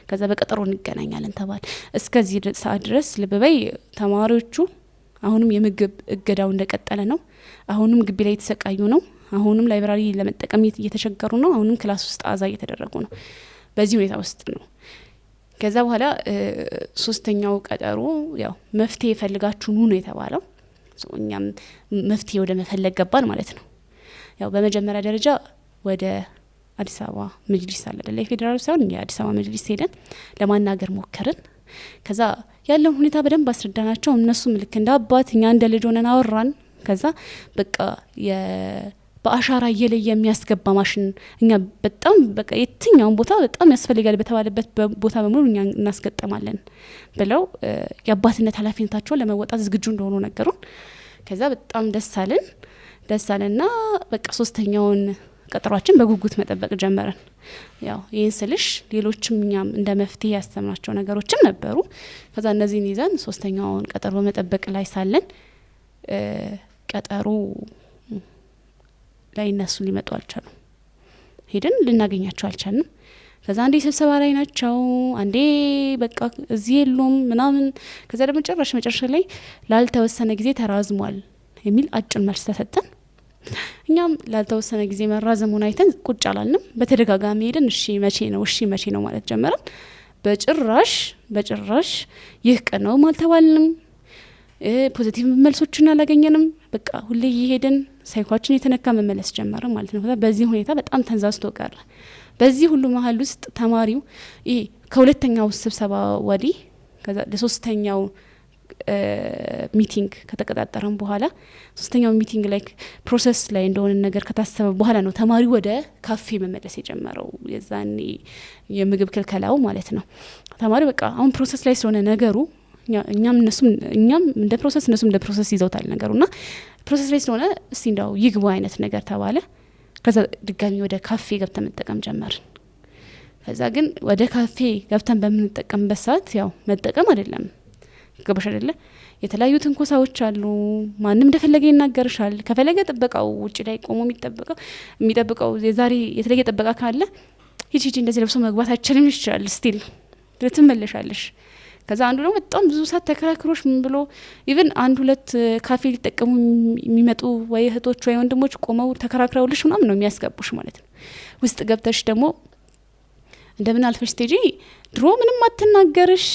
ከዛ በቀጠሮ እንገናኛለን ተባለ። እስከዚህ ሰዓት ድረስ ልበበይ ተማሪዎቹ አሁንም የምግብ እገዳው እንደቀጠለ ነው። አሁንም ግቢ ላይ የተሰቃዩ ነው። አሁንም ላይብራሪ ለመጠቀም እየተቸገሩ ነው። አሁንም ክላስ ውስጥ አዛ እየተደረጉ ነው። በዚህ ሁኔታ ውስጥ ነው። ከዛ በኋላ ሶስተኛው ቀጠሮ ያው መፍትሄ ፈልጋችሁ ኑ ነው የተባለው። እኛም መፍትሄ ወደ መፈለግ ገባን ማለት ነው። ያው በመጀመሪያ ደረጃ ወደ አዲስ አበባ መጅሊስ አለ አይደል? የፌዴራሉ ሳይሆን የአዲስ አበባ መጅሊስ ሄደን ለማናገር ሞከርን። ከዛ ያለውን ሁኔታ በደንብ አስረዳናቸው። እነሱም ልክ እንደ አባት እኛ እንደ ልጅ ሆነን አወራን። ከዛ በቃ በአሻራ እየለየ የሚያስገባ ማሽን እኛ በጣም በቃ የትኛውን ቦታ በጣም ያስፈልጋል በተባለበት ቦታ በሙሉ እኛ እናስገጠማለን ብለው የአባትነት ኃላፊነታቸውን ለመወጣት ዝግጁ እንደሆኑ ነገሩን። ከዛ በጣም ደስ አለንና በቃ ሶስተኛውን ቀጠሯችን በጉጉት መጠበቅ ጀመረን። ያው ይህን ስልሽ ሌሎችም እኛም እንደ መፍትሄ ያስተምናቸው ነገሮችም ነበሩ። ከዛ እነዚህን ይዘን ሶስተኛውን ቀጠሮ በመጠበቅ ላይ ሳለን ቀጠሮ ላይ እነሱ ሊመጡ አልቻሉም። ሄድን ልናገኛቸው አልቻልንም። ከዛ አንዴ ስብሰባ ላይ ናቸው፣ አንዴ በቃ እዚህ የሉም ምናምን። ከዛ ደግሞ መጨረሻ ላይ ላልተወሰነ ጊዜ ተራዝሟል የሚል አጭር መልስ ተሰጠን። እኛም ላልተወሰነ ጊዜ መራዘሙን አይተን ቁጭ አላልንም። በተደጋጋሚ ሄደን እሺ መቼ ነው ማለት ጀመረን። በጭራሽ ይህ ቀን ነው አልተባልንም። ፖዚቲቭ መልሶችን አላገኘንም። በቃ ሁሌ እየሄድን ሳይኳችን የተነካ መመለስ ጀመረ ማለት ነው። በዚህ ሁኔታ በጣም ተንዛዝቶ ቀረ። በዚህ ሁሉ መሀል ውስጥ ተማሪው ይሄ ከሁለተኛው ስብሰባ ወዲህ ከዛ ለሶስተኛው ሚቲንግ ከተቀጣጠረን በኋላ ሶስተኛው ሚቲንግ ላይ ፕሮሰስ ላይ እንደሆነ ነገር ከታሰበ በኋላ ነው ተማሪው ወደ ካፌ መመለስ የጀመረው። የዛኔ የምግብ ክልከላው ማለት ነው። ተማሪው በቃ አሁን ፕሮሰስ ላይ ስለሆነ ነገሩ እኛም እንደ ፕሮሰስ እነሱም እንደ ፕሮሰስ ይዘውታል ነገሩና ፕሮሰስ ላይ ስለሆነ እስቲ እንዳው ይግቡ አይነት ነገር ተባለ። ከዛ ድጋሚ ወደ ካፌ ገብተን መጠቀም ጀመርን። ከዛ ግን ወደ ካፌ ገብተን በምንጠቀምበት ሰዓት ያው መጠቀም አይደለም ገባሽ አይደለ? የተለያዩ ትንኮሳዎች አሉ። ማንም እንደፈለገ ይናገርሻል። ከፈለገ ጥበቃው ውጭ ላይ ቆሞ የሚጠብቀው የዛሬ የተለየ ጥበቃ ካለ ሂጂ እንደዚህ ለብሶ መግባት አይችልም ይችላል። ስቲል ትመለሻለሽ። ከዛ አንዱ ደግሞ በጣም ብዙ ሰዓት ተከራክሮሽ ምን ብሎ ኢቭን አንድ ሁለት ካፌ ሊጠቀሙ የሚመጡ ወይ እህቶች ወይ ወንድሞች ቆመው ተከራክረውልሽ ምናምን ነው የሚያስገቡሽ ማለት ነው። ውስጥ ገብተሽ ደግሞ እንደምን አልፈሽ ስቴጂ ድሮ ምንም አትናገርሽ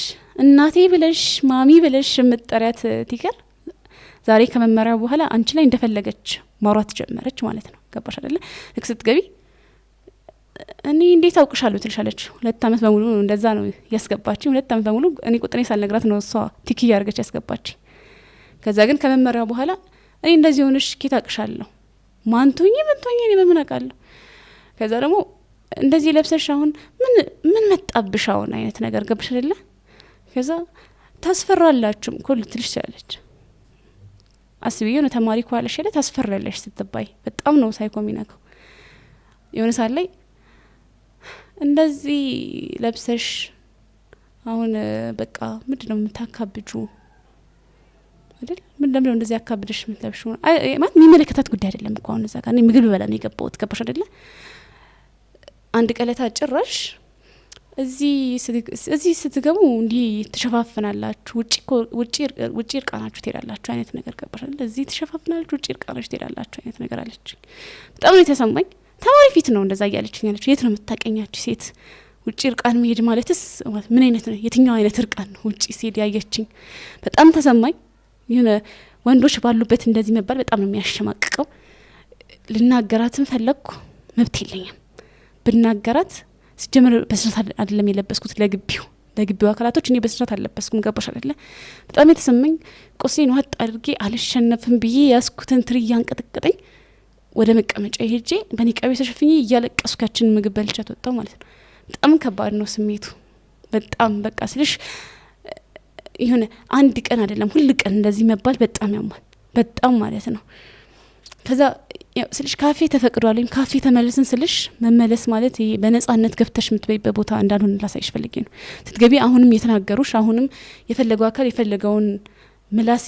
እናቴ ብለሽ ማሚ ብለሽ የምትጠሪያት ቲከር ዛሬ ከመመሪያው በኋላ አንቺ ላይ እንደፈለገች ማውራት ጀመረች ማለት ነው። ገባሽ አይደለ? ልክ ስትገቢ እኔ እንዴት አውቅሻለሁ ትልሻለች። 2 አመት በሙሉ እንደዛ ነው ያስገባችኝ። 2 አመት በሙሉ እኔ ቁጥሬ ሳልነግራት ነው እሷ ቲክ ያርገች ያስገባችኝ። ከዛ ግን ከመመሪያው በኋላ እኔ እንደዚህ ሆነሽ ኬት አውቅሻለሁ ማንቶኝ እኔ በምን አውቃለሁ። ከዛ ደግሞ እንደዚህ ለብሰሽ አሁን ምን መጣብሽ አሁን አይነት ነገር ገባሽ አይደለ? ከዛ ታስፈራላችሁ እኮ ልትልሽ ትችላለች። አስቢው ነው ተማሪ ኳለሽ ሄደ ታስፈራለሽ ስትባይ በጣም ነው ሳይኮሚናከው። የሆነ ሰዓት ላይ እንደዚህ ለብሰሽ አሁን በቃ ምንድነው የምታካብጁ አይደል? ምንድነው እንደዚህ አካብደሽ የምትለብሹ? ማለት የሚመለከታት ጉዳይ አይደለም እኮ አሁን እዛ ጋር እኔ ምግብ በላ ነው የገባሁት ገባሽ አይደለ? አንድ ቀለታ ጭራሽ እዚህ ስትገቡ እንዲህ ትሸፋፍናላችሁ ውጪ እርቃናችሁ ትሄዳላችሁ አይነት ነገር ገባሽ አይደል? እዚህ ትሸፋፍናላችሁ ውጪ እርቃናችሁ ትሄዳላችሁ አይነት ነገር አለች። በጣም ነው የተሰማኝ። ተማሪ ፊት ነው እንደዛ እያለችኝ ያለች። የት ነው የምታቀኛችሁ ሴት ውጪ እርቃን መሄድ ማለትስ ምን አይነት ነው? የትኛው አይነት እርቃን ነው ውጪ ሲሄድ ያየችኝ? በጣም ተሰማኝ። የሆነ ወንዶች ባሉበት እንደዚህ መባል በጣም ነው የሚያሸማቅቀው። ልናገራትም ፈለግኩ፣ መብት የለኝም ብናገራት። ሲጀምር በስራት አይደለም የለበስኩት ለግቢው አካላቶች እኔ በስራት አልለበስኩም ገባሽ አይደለ? በጣም የተሰማኝ ቁስሌን ዋጥ አድርጌ አልሸነፍም ብዬ ያስኩትን ትሪ ያንቀጠቀጠኝ ወደ መቀመጫ ሄጄ በኒቃቤ ተሸፍኜ እያለቀስኩ ያችን ምግብ በልቻት ወጣው ማለት ነው። በጣም ከባድ ነው ስሜቱ። በጣም በቃ ስልሽ ይሁን አንድ ቀን አይደለም ሁሉ ቀን እንደዚህ መባል በጣም ያማል። በጣም ማለት ነው። ከዛ ስልሽ ካፌ ተፈቅዷል ወይም ካፌ ተመለስን ስልሽ መመለስ ማለት ይሄ በነጻነት ገብተሽ የምትበይበት ቦታ እንዳልሆነ ላሳይሽ ፈልጌ ነው። ስትገቢ አሁንም እየተናገሩሽ አሁንም የፈለገው አካል የፈለገውን ምላስ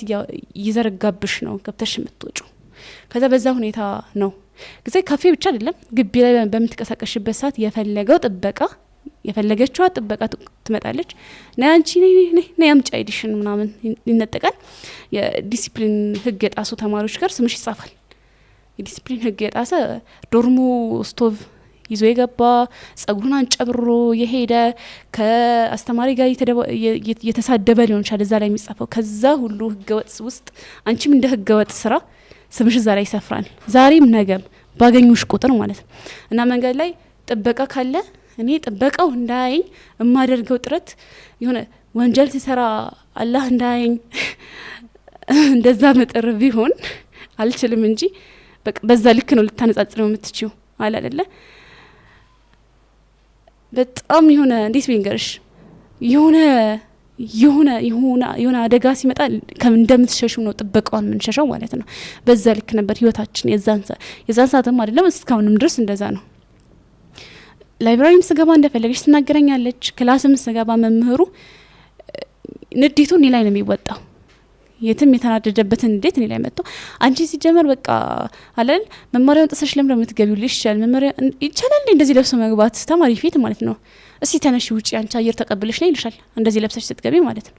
ይዘረጋብሽ ነው ገብተሽ የምትወጪው። ከዛ በዛ ሁኔታ ነው ጊዜ ካፌ ብቻ አይደለም ግቢ ላይ በምትቀሳቀሽበት ሰዓት የፈለገው ጥበቃ የፈለገችዋ ጥበቃ ትመጣለች። ነይ አንቺ ነይ አምጪ አይዲሽን ምናምን ይነጠቃል። የዲሲፕሊን ህግ የጣሱ ተማሪዎች ጋር ስምሽ ይጻፋል። የዲሲፕሊን ህግ የጣሰ ዶርሙ ስቶቭ ይዞ የገባ ጸጉሩን አንጨብሮ የሄደ ከአስተማሪ ጋር የተሳደበ ሊሆን ይችላል እዛ ላይ የሚጻፈው። ከዛ ሁሉ ህገወጥ ውስጥ አንቺም እንደ ህገወጥ ስራ ስምሽ እዛ ላይ ይሰፍራል። ዛሬም ነገም ባገኙሽ ቁጥር ማለት ነው። እና መንገድ ላይ ጥበቃ ካለ እኔ ጥበቃው እንዳያየኝ የማደርገው ጥረት የሆነ ወንጀል ሲሰራ አላህ እንዳያየኝ እንደዛ መጥር ቢሆን አልችልም እንጂ በቃ በዛ ልክ ነው ልታነጻጽረው የምትችው አለ አይደለ? በጣም የሆነ እንዴት ቢንገርሽ የሆነ አደጋ ሲመጣ እንደምትሸሹ ነው ጥበቃውን የምንሸሸው ማለት ነው። በዛ ልክ ነበር ህይወታችን የዛን ሰዓትም አይደለም እስካሁንም ድረስ እንደዛ ነው። ላይብራሪም ስገባ እንደፈለገች ትናገረኛለች። ክላስም ስገባ መምህሩ ንዴቱ እኔ ላይ ነው የሚወጣው። የትም የተናደደበትን እንዴት እኔ ላይ መጥቶ አንቺ ሲጀመር በቃ አለል መመሪያውን ጥሰሽ ለምን የምትገቢው ይችላል መመሪያ ይቻላል እንደዚህ ለብሶ መግባት ተማሪ ፊት ማለት ነው። እስቲ ተነሽ ውጪ አንቺ አየር ተቀብለሽ ነው ይልሻል እንደዚህ ለብሰሽ ስትገቢ ማለት ነው።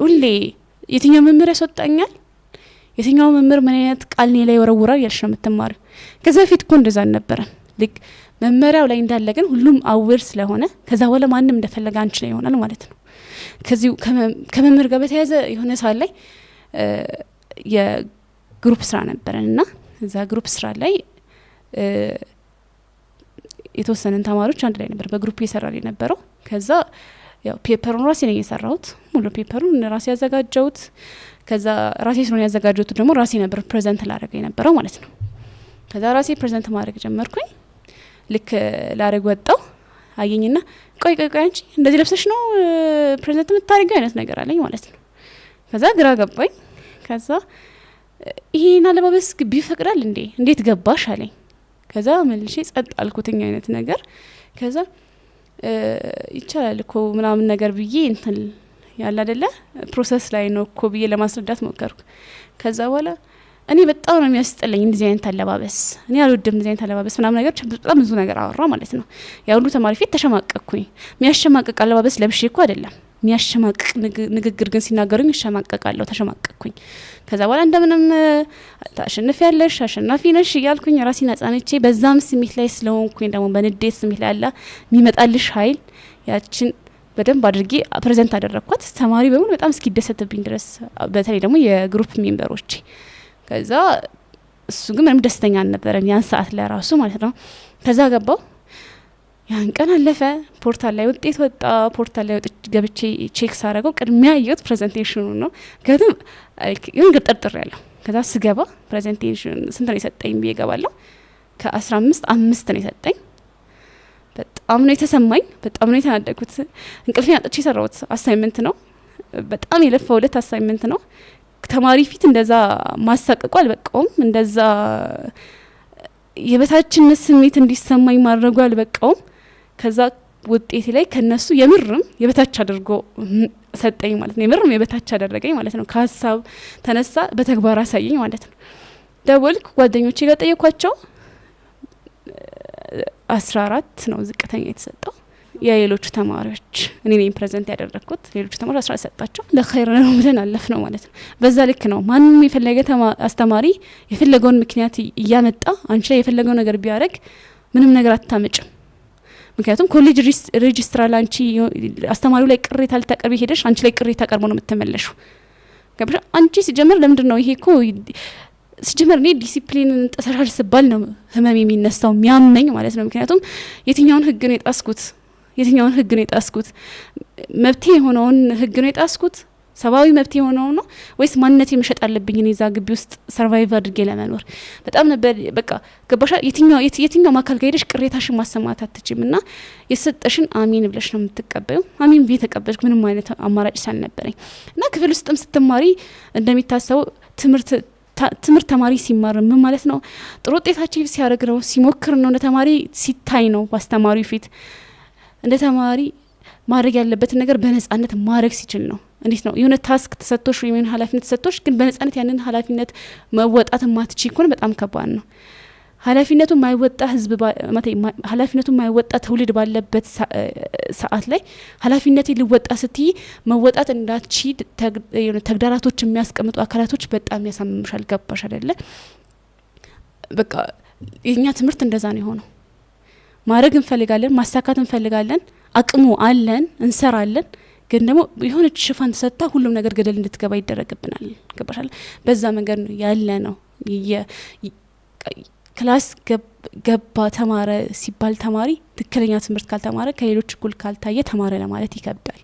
ሁሌ የትኛው መመሪያ ያስወጣኛል የትኛው መመር ምን አይነት ቃል እኔ ላይ ወረውራል ያልሽ ነው የምትማሪው። ከዛ ፊት እኮ እንደዛ አልነበረም። መመሪያው ላይ እንዳለ ግን ሁሉም አዌር ስለሆነ ከዛ በኋላ ማንም እንደፈለገ አንቺ ላይ ይሆናል ማለት ነው። ከዚህ ከመምህር ጋር በተያያዘ የሆነ ሰዓት ላይ የግሩፕ ስራ ነበረንና እዛ ግሩፕ ስራ ላይ የተወሰነን ተማሪዎች አንድ ላይ ነበር በግሩፕ እየሰራን የነበረው። ከዛ ያው ፔፐሩን ራሴ ነኝ የሰራሁት፣ ሙሉ ፔፐሩን ራሴ ያዘጋጀሁት። ከዛ ራሴ ስለሆነ ያዘጋጀሁት ደግሞ ራሴ ነበር ፕሬዘንት ላደርግ የነበረው ማለት ነው። ከዛ ራሴ ፕሬዘንት ማድረግ ጀመርኩኝ። ልክ ላደርግ ወጣው አየኝና ቆይ አንቺ እንደዚህ ለብሰሽ ነው ፕሬዘንት የምታደርጊው አይነት ነገር አለኝ ማለት ነው። ከዛ ግራ ገባኝ። ከዛ ይሄን አለባበስ ግቢ ይፈቅዳል እንዴ እንዴት ገባሽ አለኝ። ከዛ መልሼ ጸጥ አልኩትኝ አይነት ነገር። ከዛ ይቻላል እኮ ምናምን ነገር ብዬ እንትን ያለ አይደለ ፕሮሰስ ላይ ነው እኮ ብዬ ለማስረዳት ሞከርኩ። ከዛ በኋላ እኔ በጣም ነው የሚያስጠላኝ እንደዚህ አይነት አለባበስ፣ እኔ አልወድም እንደዚህ አይነት አለባበስ ምናምን ነገር በጣም ብዙ ነገር አወራ ማለት ነው። ያ ሁሉ ተማሪ ፊት ተሸማቀቅኩኝ። የሚያሸማቅቅ አለባበስ ለብሼ እኮ አይደለም፣ የሚያሸማቅቅ ንግግር ግን ሲናገሩኝ እሸማቀቃለሁ፣ ተሸማቀቅኩኝ። ከዛ በኋላ እንደምንም ታሸንፊያለሽ አሸናፊ ነሽ እያልኩኝ ራሴን አጻንቼ በዛም ስሜት ላይ ስለሆንኩኝ ደግሞ በንዴት ስሜት ላይ ያለ የሚመጣልሽ ኃይል ያችን በደንብ አድርጌ ፕሬዘንት አደረኳት። ተማሪ በሙሉ በጣም እስኪደሰትብኝ ድረስ በተለይ ደግሞ የግሩፕ ሜምበሮች። ከዛ እሱ ግን ምንም ደስተኛ አልነበረም ያን ሰዓት ላይ ራሱ ማለት ነው። ከዛ ገባው ያን ቀን አለፈ። ፖርታል ላይ ውጤት ወጣ። ፖርታል ላይ ወጥ ገብቼ ቼክ ሳረገው ቅድሚያ ያየሁት ፕሬዘንቴሽኑ ነው። ከዛም ይሁን ገጠርጥር ያለው ከዛ ስገባ ፕሬዘንቴሽን ስንት ነው የሰጠኝ ብዬ ገባለሁ። ከ15 5 ነው የሰጠኝ። በጣም ነው የተሰማኝ፣ በጣም ነው የተናደድኩት። እንቅልፌን አጥቼ የሰራሁት አሳይመንት ነው። በጣም የለፋውለት አሳይመንት ነው። ተማሪ ፊት እንደዛ ማሳቀቁ አልበቃውም። እንደዛ የበታችነት ስሜት እንዲሰማኝ ማድረጉ አልበቃውም። ከዛ ውጤቴ ላይ ከነሱ የምርም የበታች አድርጎ ሰጠኝ ማለት ነው። የምርም የበታች አደረገኝ ማለት ነው። ከሀሳብ ተነሳ በተግባር አሳየኝ ማለት ነው። ደወልኩ፣ ጓደኞቼ ጋር ጠየኳቸው። 14 ነው ዝቅተኛ የተሰጠው። የሌሎቹ ተማሪዎች እኔ ነኝ ፕሬዘንት ያደረኩት። ሌሎቹ ተማሪዎች 14 ሰጣቸው። ለኸይር ነው ብለን አለፍ ነው ማለት ነው። በዛ ልክ ነው ማንም የፈለገ አስተማሪ የፈለገውን ምክንያት እያመጣ አንቺ ላይ የፈለገው ነገር ቢያደርግ ምንም ነገር አታመጭም። ምክንያቱም ኮሌጅ ሬጅስትራር አንቺ አስተማሪው ላይ ቅሬታ ልታቀርቢ ሄደሽ አንቺ ላይ ቅሬታ ቀርቦ ነው የምትመለሹ። ገባሽ? አንቺ ሲጀመር ለምንድነው ይሄ እኮ ሲጀመር እኔ ዲሲፕሊንን ጥሰሻል ስባል ነው ህመም የሚነሳው የሚያመኝ ማለት ነው። ምክንያቱም የትኛውን ህግ ነው የጣስኩት? የትኛውን ህግ ነው የጣስኩት? መብቴ የሆነውን ህግ ነው የጣስኩት? ሰብአዊ መብቴ የሆነው ነው ወይስ ማንነቴ መሸጥ አለብኝ እኔ እዛ ግቢ ውስጥ ሰርቫይቭ አድርጌ ለመኖር? በጣም ነበር በቃ ገባሻ? የትኛው ማካል ጋር ሄደሽ ቅሬታሽን ማሰማት አትችም እና የሰጠሽን አሚን ብለሽ ነው የምትቀበዩ። አሚን ብዬ ተቀበልኩ ምንም አይነት አማራጭ ሳልነበረኝ እና ክፍል ውስጥም ስትማሪ እንደሚታሰበው ትምህርት ተማሪ ሲማር ምን ማለት ነው? ጥሩ ውጤታችን ሲያደርግ ነው፣ ሲሞክር ነው፣ እንደ ተማሪ ሲታይ ነው በአስተማሪው ፊት። እንደ ተማሪ ማድረግ ያለበትን ነገር በነጻነት ማድረግ ሲችል ነው። እንዴት ነው የሆነ ታስክ ተሰጥቶሽ ወይም የሆነ ኃላፊነት ተሰጥቶሽ ግን በነጻነት ያንን ኃላፊነት መወጣት ማትችይ ከሆነ በጣም ከባድ ነው። ኃላፊነቱ ማይወጣ ህዝብ ኃላፊነቱ ማይወጣ ትውልድ ባለበት ሰዓት ላይ ኃላፊነቴ ሊወጣ ስትይ መወጣት እንዳትቺ ተግዳራቶች የሚያስቀምጡ አካላቶች በጣም ያሳምምሻል። ገባሽ አይደለ? በቃ የኛ ትምህርት እንደዛ ነው የሆነው። ማድረግ እንፈልጋለን፣ ማሳካት እንፈልጋለን፣ አቅሙ አለን፣ እንሰራለን። ግን ደግሞ የሆነች ሽፋን ተሰጥታ ሁሉም ነገር ገደል እንድትገባ ይደረግብናል። ገባሻል? በዛ መንገድ ነው ያለ ነው። ክላስ ገባ ተማረ ሲባል ተማሪ ትክክለኛ ትምህርት ካልተማረ ከሌሎች እኩል ካልታየ ተማረ ለማለት ይከብዳል።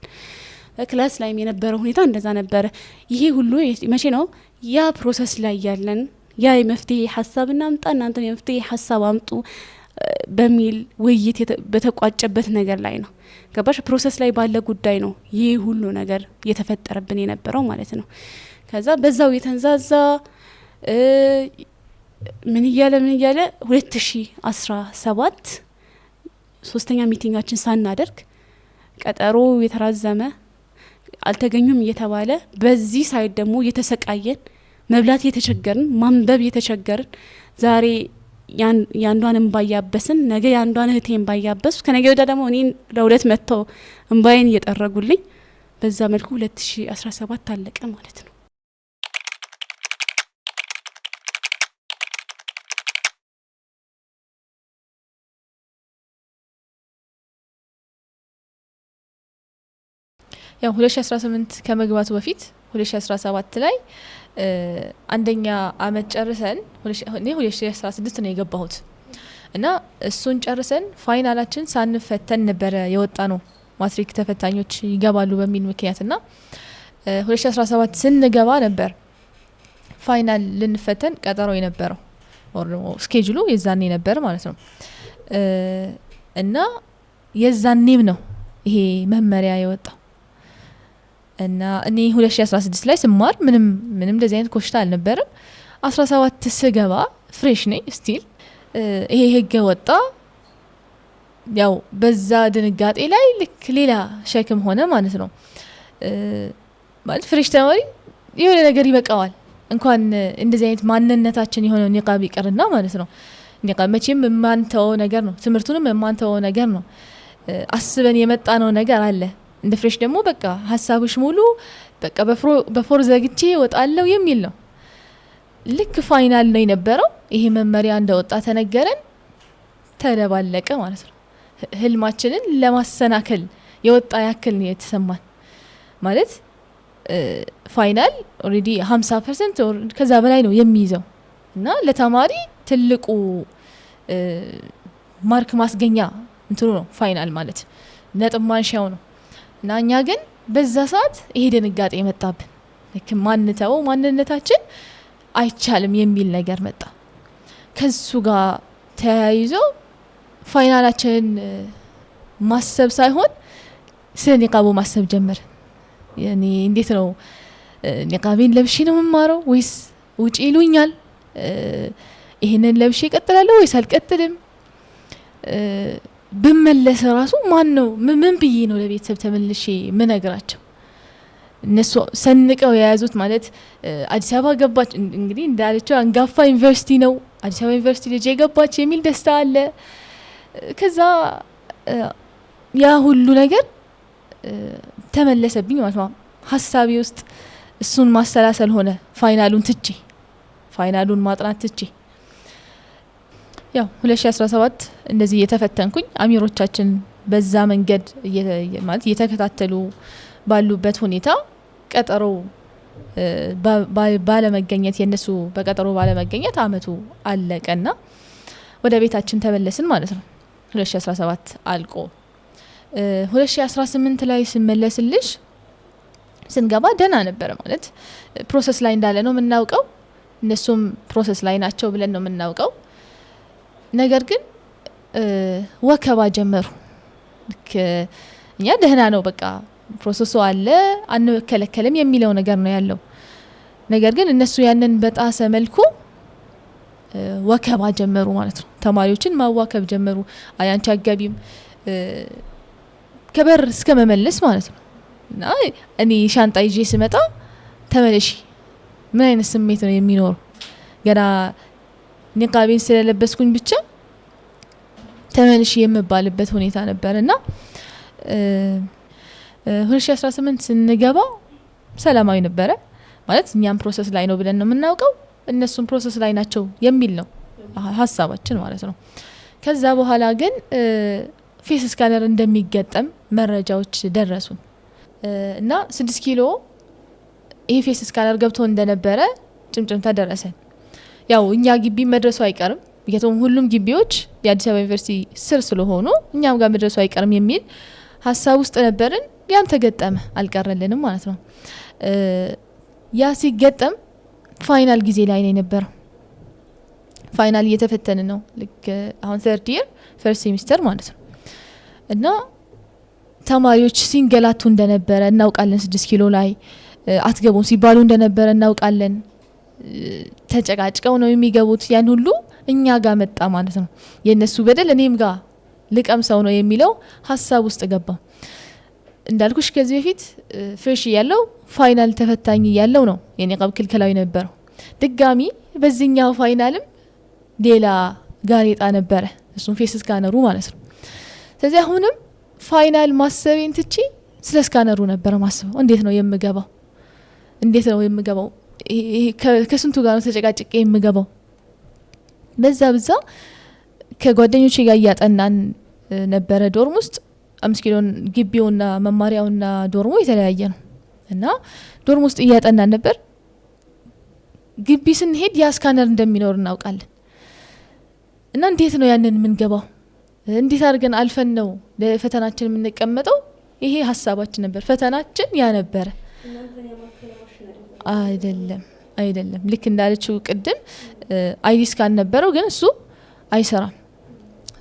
ክላስ ላይም የነበረው ሁኔታ እንደዛ ነበረ። ይሄ ሁሉ መቼ ነው ያ ፕሮሰስ ላይ ያለን ያ የመፍትሄ ሀሳብ እናምጣ እናንተ የመፍትሄ ሀሳብ አምጡ በሚል ውይይት በተቋጨበት ነገር ላይ ነው። ገባሽ? ፕሮሰስ ላይ ባለ ጉዳይ ነው ይሄ ሁሉ ነገር እየተፈጠረብን የነበረው ማለት ነው። ከዛ በዛው የተንዛዛ ምን እያለ 2017 ሶስተኛ ሚቲንጋችን ሳናደርግ ቀጠሮ የተራዘመ አልተገኙም እየተባለ በዚህ ሳይድ ደግሞ እየተሰቃየን መብላት እየተቸገርን ማንበብ እየተቸገርን ዛሬ ያንዷን እንባያበስን ነገ ያንዷን እህቴን ባያበሱ ከነገ ወዲያ ደግሞ እኔን ለሁለት መጥተው እንባዬን እየጠረጉልኝ በዛ መልኩ 2017 አለቀ ማለት ነው። ያው 2018 ከመግባቱ በፊት 2017 ላይ አንደኛ አመት ጨርሰን 2016 ነው የገባሁት እና እሱን ጨርሰን ፋይናላችን ሳንፈተን ነበረ የወጣ ነው ማትሪክ ተፈታኞች ይገባሉ በሚል ምክንያትና 2017 ስንገባ ነበር ፋይናል ልንፈተን ቀጠሮ የነበረው ስኬጁሉ የዛኔ ነበር ማለት ነው እና የዛኔም ነው ይሄ መመሪያ የወጣው እና እኔ 2016 ላይ ስማር ምንም እንደዚህ አይነት ኮሽታ አልነበረም 17 ስገባ ፍሬሽ ነኝ ስቲል ይሄ ህግ ወጣ ያው በዛ ድንጋጤ ላይ ልክ ሌላ ሸክም ሆነ ማለት ነው ማለት ፍሬሽ ተማሪ የሆነ ነገር ይበቃዋል እንኳን እንደዚህ አይነት ማንነታችን የሆነ ኒቃብ ይቀርና ማለት ነው ኒቃብ መቼም የማንተው ነገር ነው ትምህርቱንም የማንተው ነገር ነው አስበን የመጣ ነው ነገር አለ እንደ ፍሬሽ ደግሞ በቃ ሐሳብሽ ሙሉ በቃ በፎር ዘግቼ ወጣለው የሚል ነው ልክ ፋይናል ነው የነበረው ይሄ መመሪያ እንደወጣ ተነገረን ተደባለቀ ማለት ነው ህልማችንን ለማሰናከል የወጣ ያክል ነው የተሰማን ማለት ፋይናል ኦሬዲ 50% ከዛ በላይ ነው የሚይዘው እና ለተማሪ ትልቁ ማርክ ማስገኛ እንትኑ ነው ፋይናል ማለት ነጥብ ማንሻው ነው እና እኛ ግን በዛ ሰዓት ይሄ ድንጋጤ መጣብን ልክ ማንተው ማንነታችን አይቻልም የሚል ነገር መጣ ከሱ ጋር ተያይዞ ፋይናላችን ማሰብ ሳይሆን ስለ ኒቃቡ ማሰብ ጀመር ያኔ እንዴት ነው ኒቃቤን ለብሼ ነው የምማረው ወይስ ውጪ ይሉኛል ይሄንን ለብሼ እቀጥላለሁ ወይስ አልቀጥልም በመለሰ ራሱ ማን ነው ምን ብዬ ነው ለቤተሰብ ተመልሼ ምን ነገራቸው እነሱ ሰንቀው የያዙት ማለት አዲስ አበባ ገባች እንግዲህ እንዳለችው አንጋፋ ዩኒቨርሲቲ ነው አዲስ አበባ ዩኒቨርሲቲ ልጅ ገባች የሚል ደስታ አለ ከዛ ያ ሁሉ ነገር ተመለሰብኝ ማለት ነው ሐሳቤ ውስጥ እሱን ማሰላሰል ሆነ ፋይናሉን ማጥናት ትቼ ያው 2017 እንደዚህ የተፈተንኩኝ አሚሮቻችን በዛ መንገድ ማለት የተከታተሉ ባሉበት ሁኔታ ቀጠሮ ባለመገኘት የነሱ በቀጠሮ ባለመገኘት አመቱ አለቀና ወደ ቤታችን ተመለስን ማለት ነው 2017 አልቆ 2018 ላይ ስመለስልሽ ስንገባ ደና ነበር ማለት ፕሮሰስ ላይ እንዳለ ነው የምናውቀው እነሱም ፕሮሰስ ላይ ናቸው ብለን ነው የምናውቀው ነገር ግን ወከባ ጀመሩ እኛ ደህና ነው በቃ ፕሮሰሱ አለ አንከለከለም የሚለው ነገር ነው ያለው ነገር ግን እነሱ ያንን በጣሰ መልኩ ወከባ ጀመሩ ማለት ነው ተማሪዎችን ማዋከብ ጀመሩ አያንቺ አጋቢም ከበር እስከ መመለስ ማለት ነው እና እኔ ሻንጣ ይዤ ስመጣ ተመለሺ ምን አይነት ስሜት ነው የሚኖረው ገና ኒቃቤን ስለለበስኩኝ ብቻ ተመልሼ የምባልበት ሁኔታ ነበርና 2018 ስንገባ ሰላማዊ ነበረ ማለት እኛም ፕሮሰስ ላይ ነው ብለን ነው የምናውቀው እነሱም ፕሮሰስ ላይ ናቸው የሚል ነው ሐሳባችን ማለት ነው ከዛ በኋላ ግን ፌስ ስካነር እንደሚገጠም መረጃዎች ደረሱን እና 6 ኪሎ ይሄ ፌስ ስካነር ገብቶ እንደነበረ ጭምጭምታ ደረሰን ያው እኛ ግቢ መድረሱ አይቀርም ምክንያቱም ሁሉም ግቢዎች የአዲስ አበባ ዩኒቨርሲቲ ስር ስለሆኑ እኛም ጋር መድረሱ አይቀርም የሚል ሐሳብ ውስጥ ነበርን ያም ተገጠመ አልቀረልንም ማለት ነው ያ ሲገጠም ፋይናል ጊዜ ላይ ነው የነበረው ፋይናል እየተፈተነ ነው ልክ አሁን 3rd year first semester ማለት ነው እና ተማሪዎች ሲንገላቱ እንደነበረ እናውቃለን 6 ኪሎ ላይ አትገቡም ሲባሉ እንደነበረ እናውቃለን ተጨቃጭቀው ነው የሚገቡት ያን ሁሉ እኛ ጋር መጣ ማለት ነው የነሱ በደል እኔም ጋር ልቀምሰው ነው የሚለው ሐሳብ ውስጥ ገባ እንዳልኩሽ ከዚህ በፊት ፍሬሽ ያለው ፋይናል ተፈታኝ ያለው ነው የኒቃብ ክልከላዊ ነበረው ድጋሚ በዚህኛው ፋይናልም ሌላ ጋሬጣ ነበረ እሱም ፌስ ስካነሩ ማለት ነው ስለዚህ አሁንም ፋይናል ማሰቤን ትቼ ስለ ስካነሩ ነበር ማስበው እንዴት ነው የምገባው ከስንቱ ጋር ነው ተጨቃጭቄ የምገባው በዛ ከጓደኞቼ ጋር ያጠናን ነበረ ዶርም ውስጥ 5 ኪሎ ግቢውና መማሪያውና ዶርሙ የተለያየ ነው እና ዶርም ውስጥ እያጠናን ነበር። ግቢ ስንሄድ ያ ስካነር እንደሚኖር እናውቃለን እና እንዴት ነው ያንን የምንገባው? እንዴት አድርገን አልፈን ነው ለፈተናችን የምንቀመጠው? ይሄ ሀሳባችን ነበር። ፈተናችን ያ ነበረ። አይደለም ልክ እንዳለችው ቅድም አይዲ ስካን ነበረው ግን እሱ አይሰራም።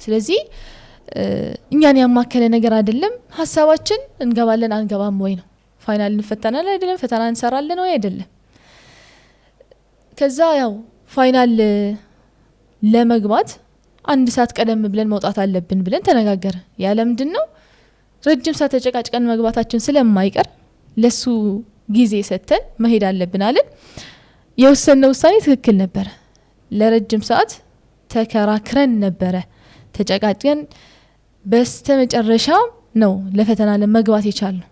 ስለዚህ እኛን ያማከለ ነገር አይደለም። ሀሳባችን እንገባለን አንገባም ወይ ነው። ፋይናል እንፈተናለን አይደለም፣ ፈተና እንሰራለን ወይ አይደለም። ከዛ ያው ፋይናል ለመግባት 1 ሰዓት ቀደም ብለን መውጣት አለብን ብለን ተነጋገረ። ያለ ምንድነው ረጅም ሰዓት ተጨቃጭቀን መግባታችን ስለማይቀር ለሱ ጊዜ ሰተን መሄድ አለብን አለን። የወሰነው ውሳኔ ትክክል ነበረ። ለረጅም ሰዓት ተከራክረን ነበረ፣ ተጨቃጭቀን በስተመጨረሻ ነው ለፈተና ለመግባት የቻልነው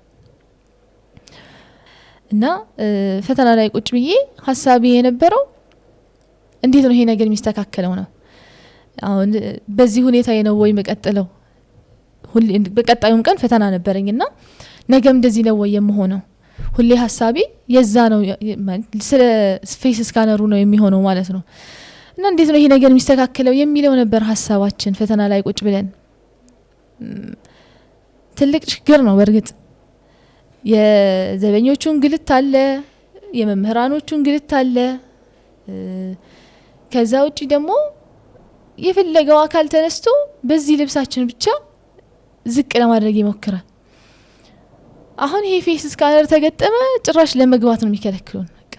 እና ፈተና ላይ ቁጭ ብዬ ሀሳቤ የነበረው እንዴት ነው ይሄ ነገር የሚስተካከለው ነው። አሁን በዚህ ሁኔታ ነው ወይ መቀጠለው? በቀጣዩም ቀን ፈተና ነበረኝና ነገም እንደዚህ ነው ወይ የምሆነው? ሁሌ ሀሳቤ የዛ ነው፣ ስለ ፌስ ስካነሩ ነው የሚሆነው ማለት ነው። እና እንዴት ነው ይሄ ነገር የሚስተካከለው የሚለው ነበር ሀሳባችን። ፈተና ላይ ቁጭ ብለን ትልቅ ችግር ነው በእርግጥ የዘበኞቹን ግልት አለ፣ የመምህራኖቹን ግልት አለ። ከዛ ውጪ ደግሞ የፈለገው አካል ተነስቶ በዚህ ልብሳችን ብቻ ዝቅ ለማድረግ ይሞክራል። አሁን ይሄ ፌስ ስካነር ተገጠመ ጭራሽ ለመግባት ነው የሚከለክሉን። በቃ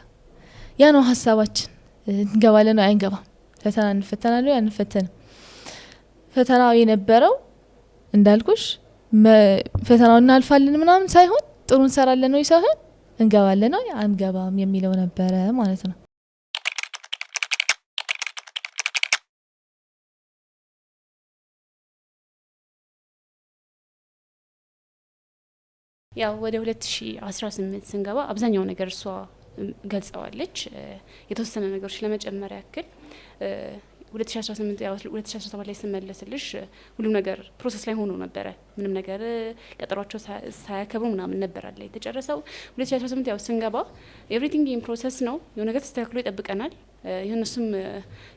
ያ ነው ሀሳባችን። እንገባለን ነው አይንገባም፣ ፈተና እንፈተናለን አንፈተንም። ፈተናው የነበረው እንዳልኩሽ ፈተናውን እናልፋለን ምናምን ሳይሆን ጥሩ እንሰራለን ነው ሳይሆን እንገባለን ነው አንገባም የሚለው ነበረ ማለት ነው። ያው ወደ 2018 ስንገባ አብዛኛው ነገር እሷ ገልጸዋለች። የተወሰነ ነገሮች ለመጨመር ያክል 2018 ያው 2017 ላይ ስመለስልሽ ሁሉም ነገር ፕሮሰስ ላይ ሆኖ ነበረ። ምንም ነገር ቀጠሯቸው ሳያከብሩ ምናምን ነበር አለ የተጨረሰው። 2018 ያው ስንገባ ኤቭሪቲንግ ኢን ፕሮሰስ ነው። የሆነ ነገር ተስተካክሎ ይጠብቀናል፣ የእነሱም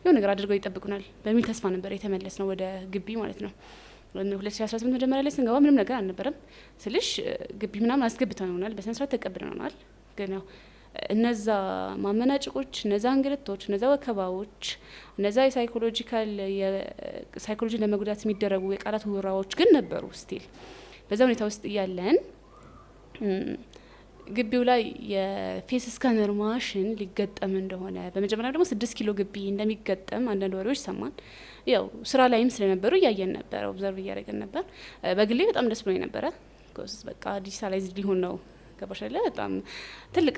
የሆነ ነገር አድርገው ይጠብቁናል በሚል ተስፋ ነበር የተመለስ ነው ወደ ግቢ ማለት ነው። 2018 መጀመሪያ ላይ ስንገባ ምንም ነገር አልነበረም ስልሽ ግቢ ምናምን አስገብተናል፣ በስነ ስርዓት ተቀብለናል። ግን ያው እነዛ ማመናጭቆች፣ እነዛ እንግልቶች፣ እነዛ ወከባዎች፣ እነዛ ሳይኮሎጂ ለመጉዳት የሚደረጉ የቃላት ውራዎች ግን ነበሩ ስቲል። በዛ ሁኔታ ውስጥ እያለን ግቢው ላይ የፌስ ስካነር ማሽን ሊገጠም እንደሆነ በመጀመሪያ ደግሞ 6 ኪሎ ግቢ እንደሚገጠም አንዳንድ ወሬዎች ሰማን። ያው ስራ ላይም ስለነበሩ እያየን ነበር፣ ኦብዘርቭ እያደረገን ነበር። በግሌ በጣም ደስ ብሎኝ ነበረ። በቃ ዲጂታላይዝድ ሊሆን ነው ገባሻለ። በጣም ትልቅ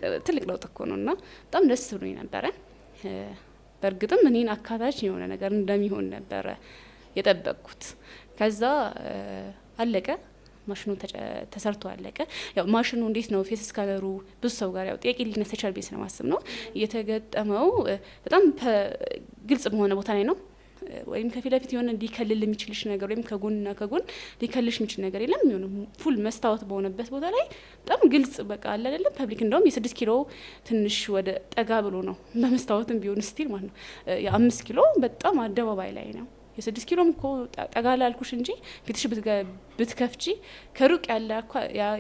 ለውጥ እኮ ነው እና በጣም ደስ ብሎኝ ነበረ። በእርግጥም እኔን አካታች የሆነ ነገር እንደሚሆን ነበረ የጠበቅኩት። ከዛ አለቀ፣ ማሽኑ ተሰርቶ አለቀ። ያው ማሽኑ እንዴት ነው ፌስ ስካነሩ ብዙ ሰው ጋር ያው ጥያቄ ሊነሳ ይችላል ብዬ ስለማስብ ነው የተገጠመው። በጣም ግልጽ በሆነ ቦታ ላይ ነው። ወይም ከፊት ለፊት የሆነ ሊከልል የሚችልሽ ነገር ወይም ከጎንና ከጎን ሊከልልሽ የሚችል ነገር የለም። የሆነ ፉል መስታወት በሆነበት ቦታ ላይ በጣም ግልጽ በቃ አለ አይደለም። ፐብሊክ እንደውም የ6 ኪሎ ትንሽ ወደ ጠጋ ብሎ ነው በመስታወትም ቢሆን ስቲል ማለት ነው። የ5 ኪሎ በጣም አደባባይ ላይ ነው። የ6 ኪሎም እኮ ጠጋ ላልኩሽ እንጂ ፊትሽ ብትከፍቺ ከሩቅ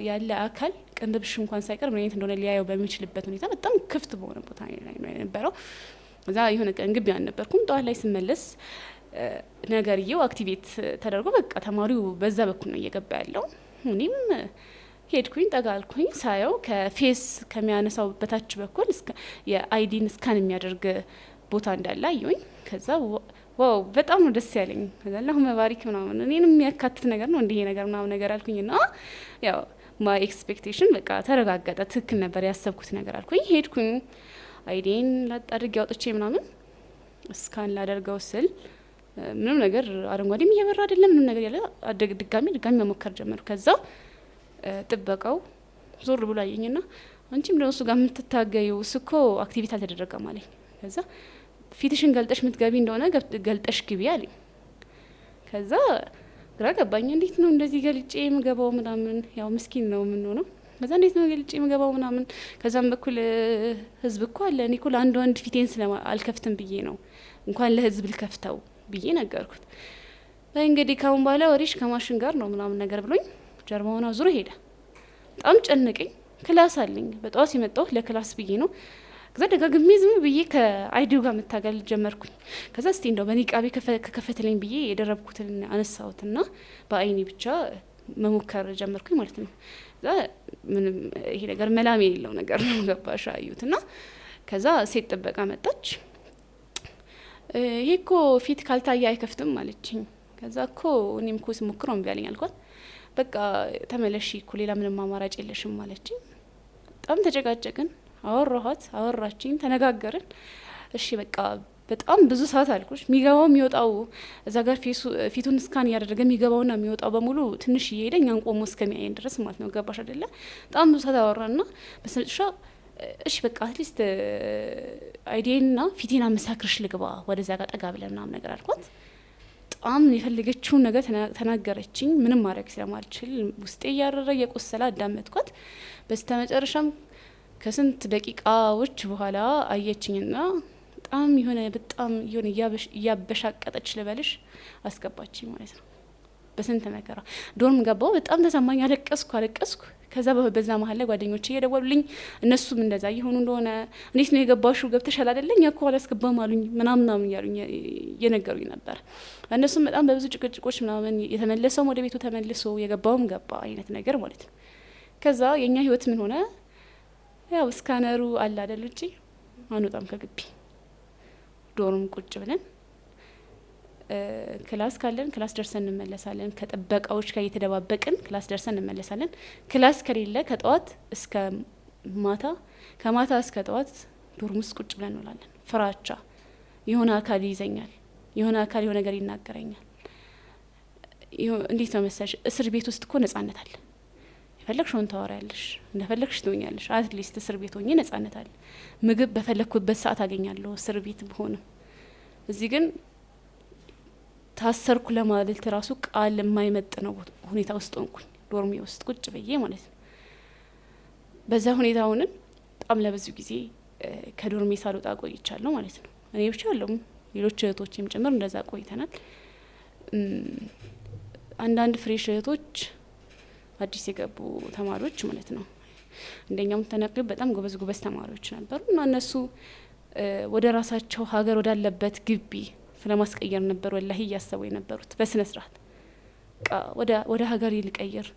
ያለ አካል ቅንድብሽ እንኳን ሳይቀር ምን አይነት እንደሆነ ሊያየው በሚችልበት ሁኔታ በጣም ክፍት በሆነ ቦታ ላይ ነው የነበረው። እዛ የሆነ ቀን ግቢ አልነበርኩም። ጠዋት ላይ ስመለስ ነገርየው አክቲቬት ተደርጎ በቃ ተማሪው በዛ በኩል ነው እየገባ ያለው። እኔም ሄድኩኝ፣ ጠጋ አልኩኝ። ሳየው ከፌስ ከሚያነሳው በታች በኩል የአይዲን ስካን የሚያደርግ ቦታ እንዳለ አየሁኝ። ከዛ ዋው በጣም ነው ደስ ያለኝ። ከዛ አላሁ መባሪክ ምናምን እኔንም የሚያካትት ነገር ነው እንዲህ ነገር ምናምን ነገር አልኩኝና ያው ማይ ኤክስፔክቴሽን በቃ ተረጋገጠ። ትክክል ነበር ያሰብኩት ነገር አልኩኝ። ሄድኩኝ አይዲን ላጣድርግ ያውጥቼ ምናምን እስካን ላደርገው ስል ምንም ነገር አረንጓዴም እየበራ አይደለም፣ ምንም ነገር ያለ ድጋሚ መሞከር ጀመሩ። ከዛ ጥበቃው ዞር ብሎ አየኝና አንቺም ደግሞ እሱ ጋር የምትታገዩ እኮ አክቲቪቲ አልተደረገም አለኝ። ከዛ ፊትሽን ገልጠሽ ምትገቢ እንደሆነ ገልጠሽ ግቢ አለኝ። ከዛ ግራ ገባኝ። እንዴት ነው እንደዚህ ገልጬ የምገባው ምናምን፣ ያው ምስኪን ነው የምንሆነው። ከዛ እንዴት ነው ገልጬ የምገባው ምናምን፣ ከዛም በኩል ህዝብ እኮ አለ፣ እኔ እኮ ለአንድ ወንድ ፊቴን አልከፍትም ብዬ ነው እንኳን ለህዝብ ልከፍተው ብዬ ነገርኩት። እንግዲህ ካሁን በኋላ ወሬሽ ከማሽን ጋር ነው ምናምን ነገር ብሎኝ ጀርባውን አዙሮ ሄደ። በጣም ጨነቀኝ። ክላስ አለኝ በጠዋት የመጣሁት ለክላስ ብዬ ነው። ከዛ ደጋግሜ ዝም ብዬ ከአይዲው ጋር መታገል ጀመርኩኝ። ከዛ እስቲ እንደው በኒቃቤ ከፈተለኝ ብዬ የደረብኩትን አነሳሁትና በአይኔ ብቻ መሞከር ጀመርኩኝ ማለት ነው። ከዛ ምንም ይሄ ነገር መላም የሌለው ነገር ነው ገባሽ አዩትና፣ ከዛ ሴት ጥበቃ መጣች። ይሄ እኮ ፊት ካልታየ አይከፍትም አለችኝ። ከዛ እኮ እኔም እኮ ስሞክረው እምቢ አለኝ አልኳት። በቃ ተመለሺ እኮ ሌላ ምንም አማራጭ የለሽም አለችኝ። በጣም ተጨቃጨቅን። አወራኋት፣ አወራችኝ፣ ተነጋገርን። እሺ በቃ በጣም ብዙ ሰዓት አልኩሽ። የሚገባው የሚወጣው እዛ ጋር ፊቱን ስካን እያደረገ የሚገባውና የሚወጣው በሙሉ ትንሽ እየሄደ እኛን ቆሞ እስከሚያየን ድረስ ማለት ነው ገባሽ አይደለ? በጣም ብዙ ሰዓት አወራና በስልሻ እሺ በቃ አትሊስት አይዲና ፊቴን አመሳክርሽ ልግባ ወደዛ ጋር ጠጋ ብለን ምናምን ነገር አልኳት። በጣም የፈለገችውን ነገር ተናገረችኝ። ምንም ማድረግ ስለማልችል ውስጤ እያረረ እየቆሰለ አዳመጥኳት። በስተመጨረሻም ከስንት ደቂቃዎች በኋላ አየችኝና በጣም የሆነ እያበሻቀጠች ልበልሽ አስገባችኝ ማለት ነው። በስንት መከራ ዶርም ገባው። በጣም ተሰማኝ። አለቀስኩ። ከዛ በዛ መሀል ላይ ጓደኞቼ እየደወሉልኝ እነሱም እንደዛ እየሆኑ እንደሆነ እንዴት ነው የገባሽው ገብተሻል አይደለ እኛ እኮ አላስገባም አሉኝ ምናምን እያሉኝ እየነገሩኝ ነበር። እነሱም በጣም በብዙ ጭቅጭቆች ምናምን የተመለሰውም ወደ ቤቱ ተመልሶ የገባውም ገባ አይነት ነገር ማለት ነው። ከዛ የእኛ ህይወት ምን ሆነ? ያው ስካነሩ አለ አይደል ውጪ አንወጣም ከግቢ ዶርም ቁጭ ብለን ክላስ ካለን ክላስ ደርሰን እንመለሳለን። ከጥበቃዎች ጋር እየተደባበቅን ክላስ ደርሰን እንመለሳለን። ክላስ ከሌለ ከጠዋት እስከ ማታ፣ ከማታ እስከ ጠዋት ዶርም ውስጥ ቁጭ ብለን እንውላለን። ፍራቻ፣ የሆነ አካል ይይዘኛል፣ የሆነ አካል የሆነ ነገር ይናገረኛል። እንዴት ነው መሰለሽ እስር ቤት ውስጥ እኮ ነጻነት አለ። የፈለግሽውን ታወሪያለሽ፣ እንደፈለግሽ ትሆኛለሽ። አትሊስት እስር ቤት ሆኜ ነጻነት አለ። ምግብ በፈለግኩበት ሰዓት አገኛለሁ እስር ቤት ብሆንም። እዚህ ግን ታሰርኩ ለማለት ራሱ ቃል የማይመጥ ነው ሁኔታ ውስጥ ሆንኩኝ፣ ዶርሜ ውስጥ ቁጭ ብዬ ማለት ነው። በዛ ሁኔታ ሆነን በጣም ለብዙ ጊዜ ከዶርሜ ሳልወጣ ቆይቻለሁ ማለት ነው። እኔ ብቻ አለውም ሌሎች እህቶችም ጭምር እንደዛ ቆይተናል። አንዳንድ ፍሬሽ እህቶች አዲስ የገቡ ተማሪዎች ማለት ነው እንደኛም ተነቅል በጣም ጎበዝ ተማሪዎች ነበሩ እና እነሱ ወደ ራሳቸው ሀገር ወዳለበት ግቢ ስለማስቀየር ነበር ወላሂ እያሰቡ የነበሩት በስነ ስርዓት ወደ ሀገር ሊቀየር።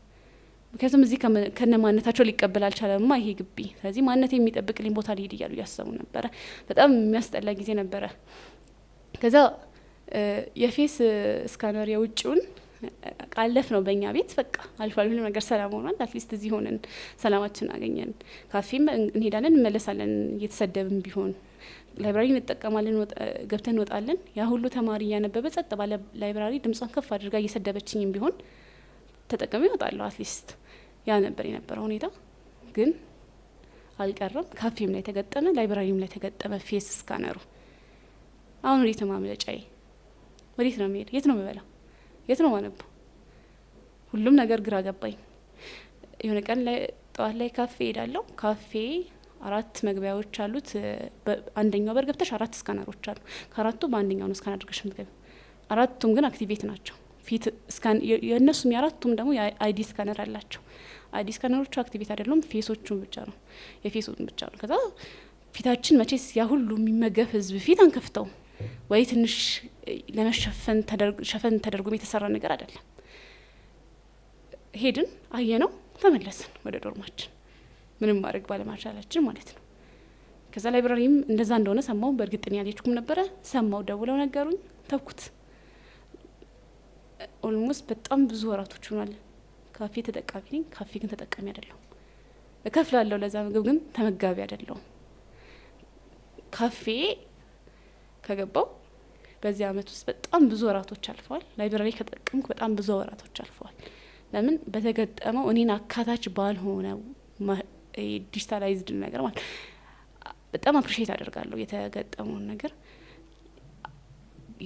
ምክንያቱም እዚህ ከነ ማንነታቸው ሊቀበል አልቻለማ ይሄ ግቢ። ስለዚህ ማንነት የሚጠብቅልኝ ቦታ ሊሄድ እያሉ እያሰቡ ነበረ። በጣም የሚያስጠላ ጊዜ ነበረ። ከዛ የፌስ ስካነር የውጭውን ቃለፍ ነው በእኛ ቤት በቃ አልፏል። ሁሉ ነገር ሰላም ሆኗል። አትሊስት እዚህ ሆነን ሰላማችን አገኘን። ካፌም እንሄዳለን እንመለሳለን፣ እየተሰደብን ቢሆን ላይብራሪ እንጠቀማለን፣ ገብተን እንወጣለን። ያ ሁሉ ተማሪ እያነበበ ጸጥ ባለ ላይብራሪ ድምጿን ከፍ አድርጋ እየሰደበችኝም ቢሆን ተጠቅሜ እወጣለሁ። አትሊስት ያ ነበር የነበረው ሁኔታ። ግን አልቀረም። ካፌም ላይ ተገጠመ፣ ላይብራሪም ላይ ተገጠመ ፌስ ስካነሩ። አሁን ወዴት ነው ማምለጫዬ? ወዴት ነው የምሄድ? የት ነው የምበላው? የት ነው ማነበው? ሁሉም ነገር ግራ ገባኝ። የሆነ ቀን ላይ ጠዋት ላይ ካፌ ሄዳለሁ። ካፌ 4 መግቢያዎች አሉት። አንደኛው በር ገብተሽ 4 ስካነሮች አሉ። ከአራቱ በአንደኛው ነው ስካን አድርገሽ የምትገቢው። 4ቱም ግን አክቲቬት ናቸው። ፊት ስካን የእነሱም የ4ቱም ደግሞ የአይዲ ስካነር አላቸው። አይዲ ስካነሮቹ አክቲቬት አይደሉም፣ ፌሶቹን ብቻ ነው የፌሱን ብቻ ነው። ከዛ ፊታችን መቼስ ያ ሁሉ የሚመገብ ህዝብ ፊት አንከፍተው ወይ ትንሽ ለመሸፈን ተደርጎ የተሰራ ነገር አይደለም። ሄድን፣ አየነው፣ ተመለስን ወደ ዶርማችን ምንም ማድረግ ባለማቻላችን ማለት ነው። ከዛ ላይብራሪም እንደዛ እንደሆነ ሰማው። በእርግጥ እኔ አልሄድኩም ነበረ። ሰማው፣ ደውለው ነገሩኝ፣ ተውኩት። ኦልሞስት በጣም ብዙ ወራቶች ሆኗል። ካፌ ተጠቃሚ ነኝ፣ ካፌ ግን ተጠቃሚ አይደለሁም። እከፍላለሁ ለዛ ምግብ ግን ተመጋቢ አይደለሁም። ካፌ ከገባው በዚህ አመት ውስጥ በጣም ብዙ ወራቶች አልፈዋል። ላይብራሪ ከተጠቀምኩ በጣም ብዙ ወራቶች አልፈዋል። ለምን በተገጠመው እኔን አካታች ባልሆነ ዲጂታላይዝድ ነገር ማለት በጣም አፕሪሼት አደርጋለሁ የተገጠመውን ነገር።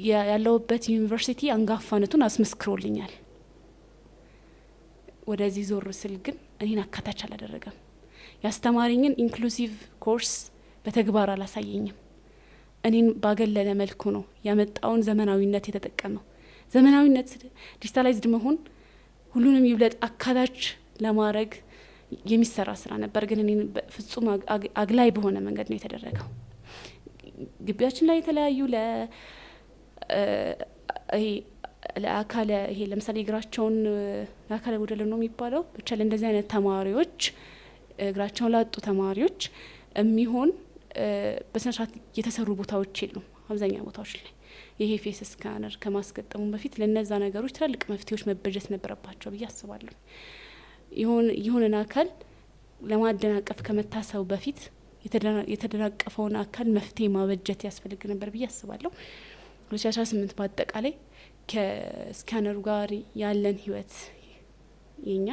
ያለውበት ዩኒቨርሲቲ አንጋፋነቱን አስመስክሮልኛል። ወደዚህ ዞር ስል ግን እኔን አካታች አላደረገም። ያስተማሪኝን ኢንክሉሲቭ ኮርስ በተግባር አላሳየኝም። እኔን ባገለለ መልኩ ነው ያመጣውን ዘመናዊነት የተጠቀመው። ዘመናዊነት ዲጂታላይዝድ መሆን ሁሉንም ይብለጥ አካታች ለማድረግ የሚሰራ ስራ ነበር። ግን እኔን ፍጹም አግላይ በሆነ መንገድ ነው የተደረገው። ግቢያችን ላይ የተለያዩ ለአካለ ይሄ ለምሳሌ እግራቸውን ለአካለ ጎደሎ ነው የሚባለው ብቻ ለእንደዚህ አይነት ተማሪዎች እግራቸውን ላጡ ተማሪዎች የሚሆን በስነስርዓት የተሰሩ ቦታዎች የሉም። አብዛኛው ቦታዎች ላይ ይሄ ፌስ ስካነር ከማስገጠሙ በፊት ለነዛ ነገሮች ትላልቅ መፍትሄዎች መበጀት ነበረባቸው ብዬ አስባለሁ። ይሁንን አካል ለማደናቀፍ ከመታሰቡ በፊት የተደናቀፈውን አካል መፍትሄ ማበጀት ያስፈልግ ነበር ብዬ አስባለሁ። 2018 በአጠቃላይ ከስካነሩ ጋር ያለን ህይወት የኛ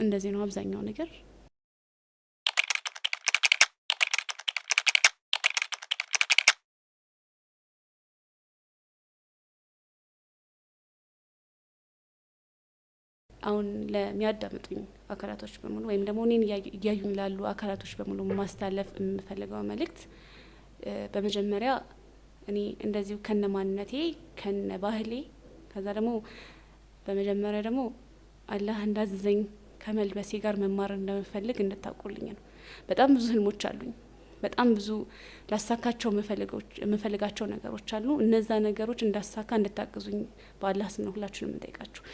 እንደዚህ ነው አብዛኛው ነገር። አሁን ለሚያዳምጡኝ አካላቶች በሙሉ ወይም ደግሞ እኔን እያዩኝ ላሉ አካላቶች በሙሉ ማስተላለፍ የምፈልገው መልእክት በመጀመሪያ እኔ እንደዚሁ ከነ ማንነቴ ከነ ባህሌ ከዛ ደግሞ በመጀመሪያ ደግሞ አላህ እንዳዘዘኝ ከመልበሴ ጋር መማር እንደምፈልግ እንድታውቁልኝ ነው። በጣም ብዙ ህልሞች አሉኝ። በጣም ብዙ ላሳካቸው የምፈልጋቸው ነገሮች አሉ። እነዛ ነገሮች እንዳሳካ እንድታግዙኝ በአላህ ስም ነው ሁላችሁንም እንጠይቃችሁ።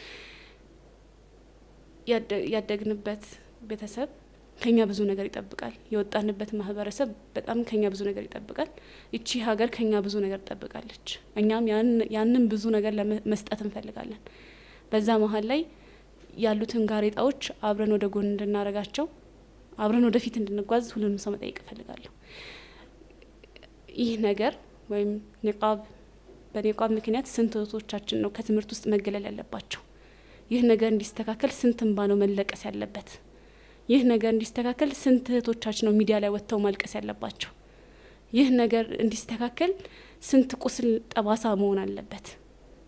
ያደግንበት ቤተሰብ ከኛ ብዙ ነገር ይጠብቃል። የወጣንበት ማህበረሰብ በጣም ከኛ ብዙ ነገር ይጠብቃል። እቺ ሀገር ከኛ ብዙ ነገር ትጠብቃለች። እኛም ያንን ብዙ ነገር ለመስጠት እንፈልጋለን። በዛ መሀል ላይ ያሉትን ጋሬጣዎች አብረን ወደ ጎን እንድናረጋቸው፣ አብረን ወደፊት እንድንጓዝ ሁሉንም ሰው መጠየቅ እፈልጋለሁ። ይህ ነገር ወይም ኒቃብ በኒቃብ ምክንያት ስንት እህቶቻችን ነው ከትምህርት ውስጥ መገለል ያለባቸው? ይህ ነገር እንዲስተካከል ስንት እንባ ነው መለቀስ ያለበት? ይህ ነገር እንዲስተካከል ስንት እህቶቻችን ነው ሚዲያ ላይ ወጥተው ማልቀስ ያለባቸው? ይህ ነገር እንዲስተካከል ስንት ቁስል ጠባሳ መሆን አለበት?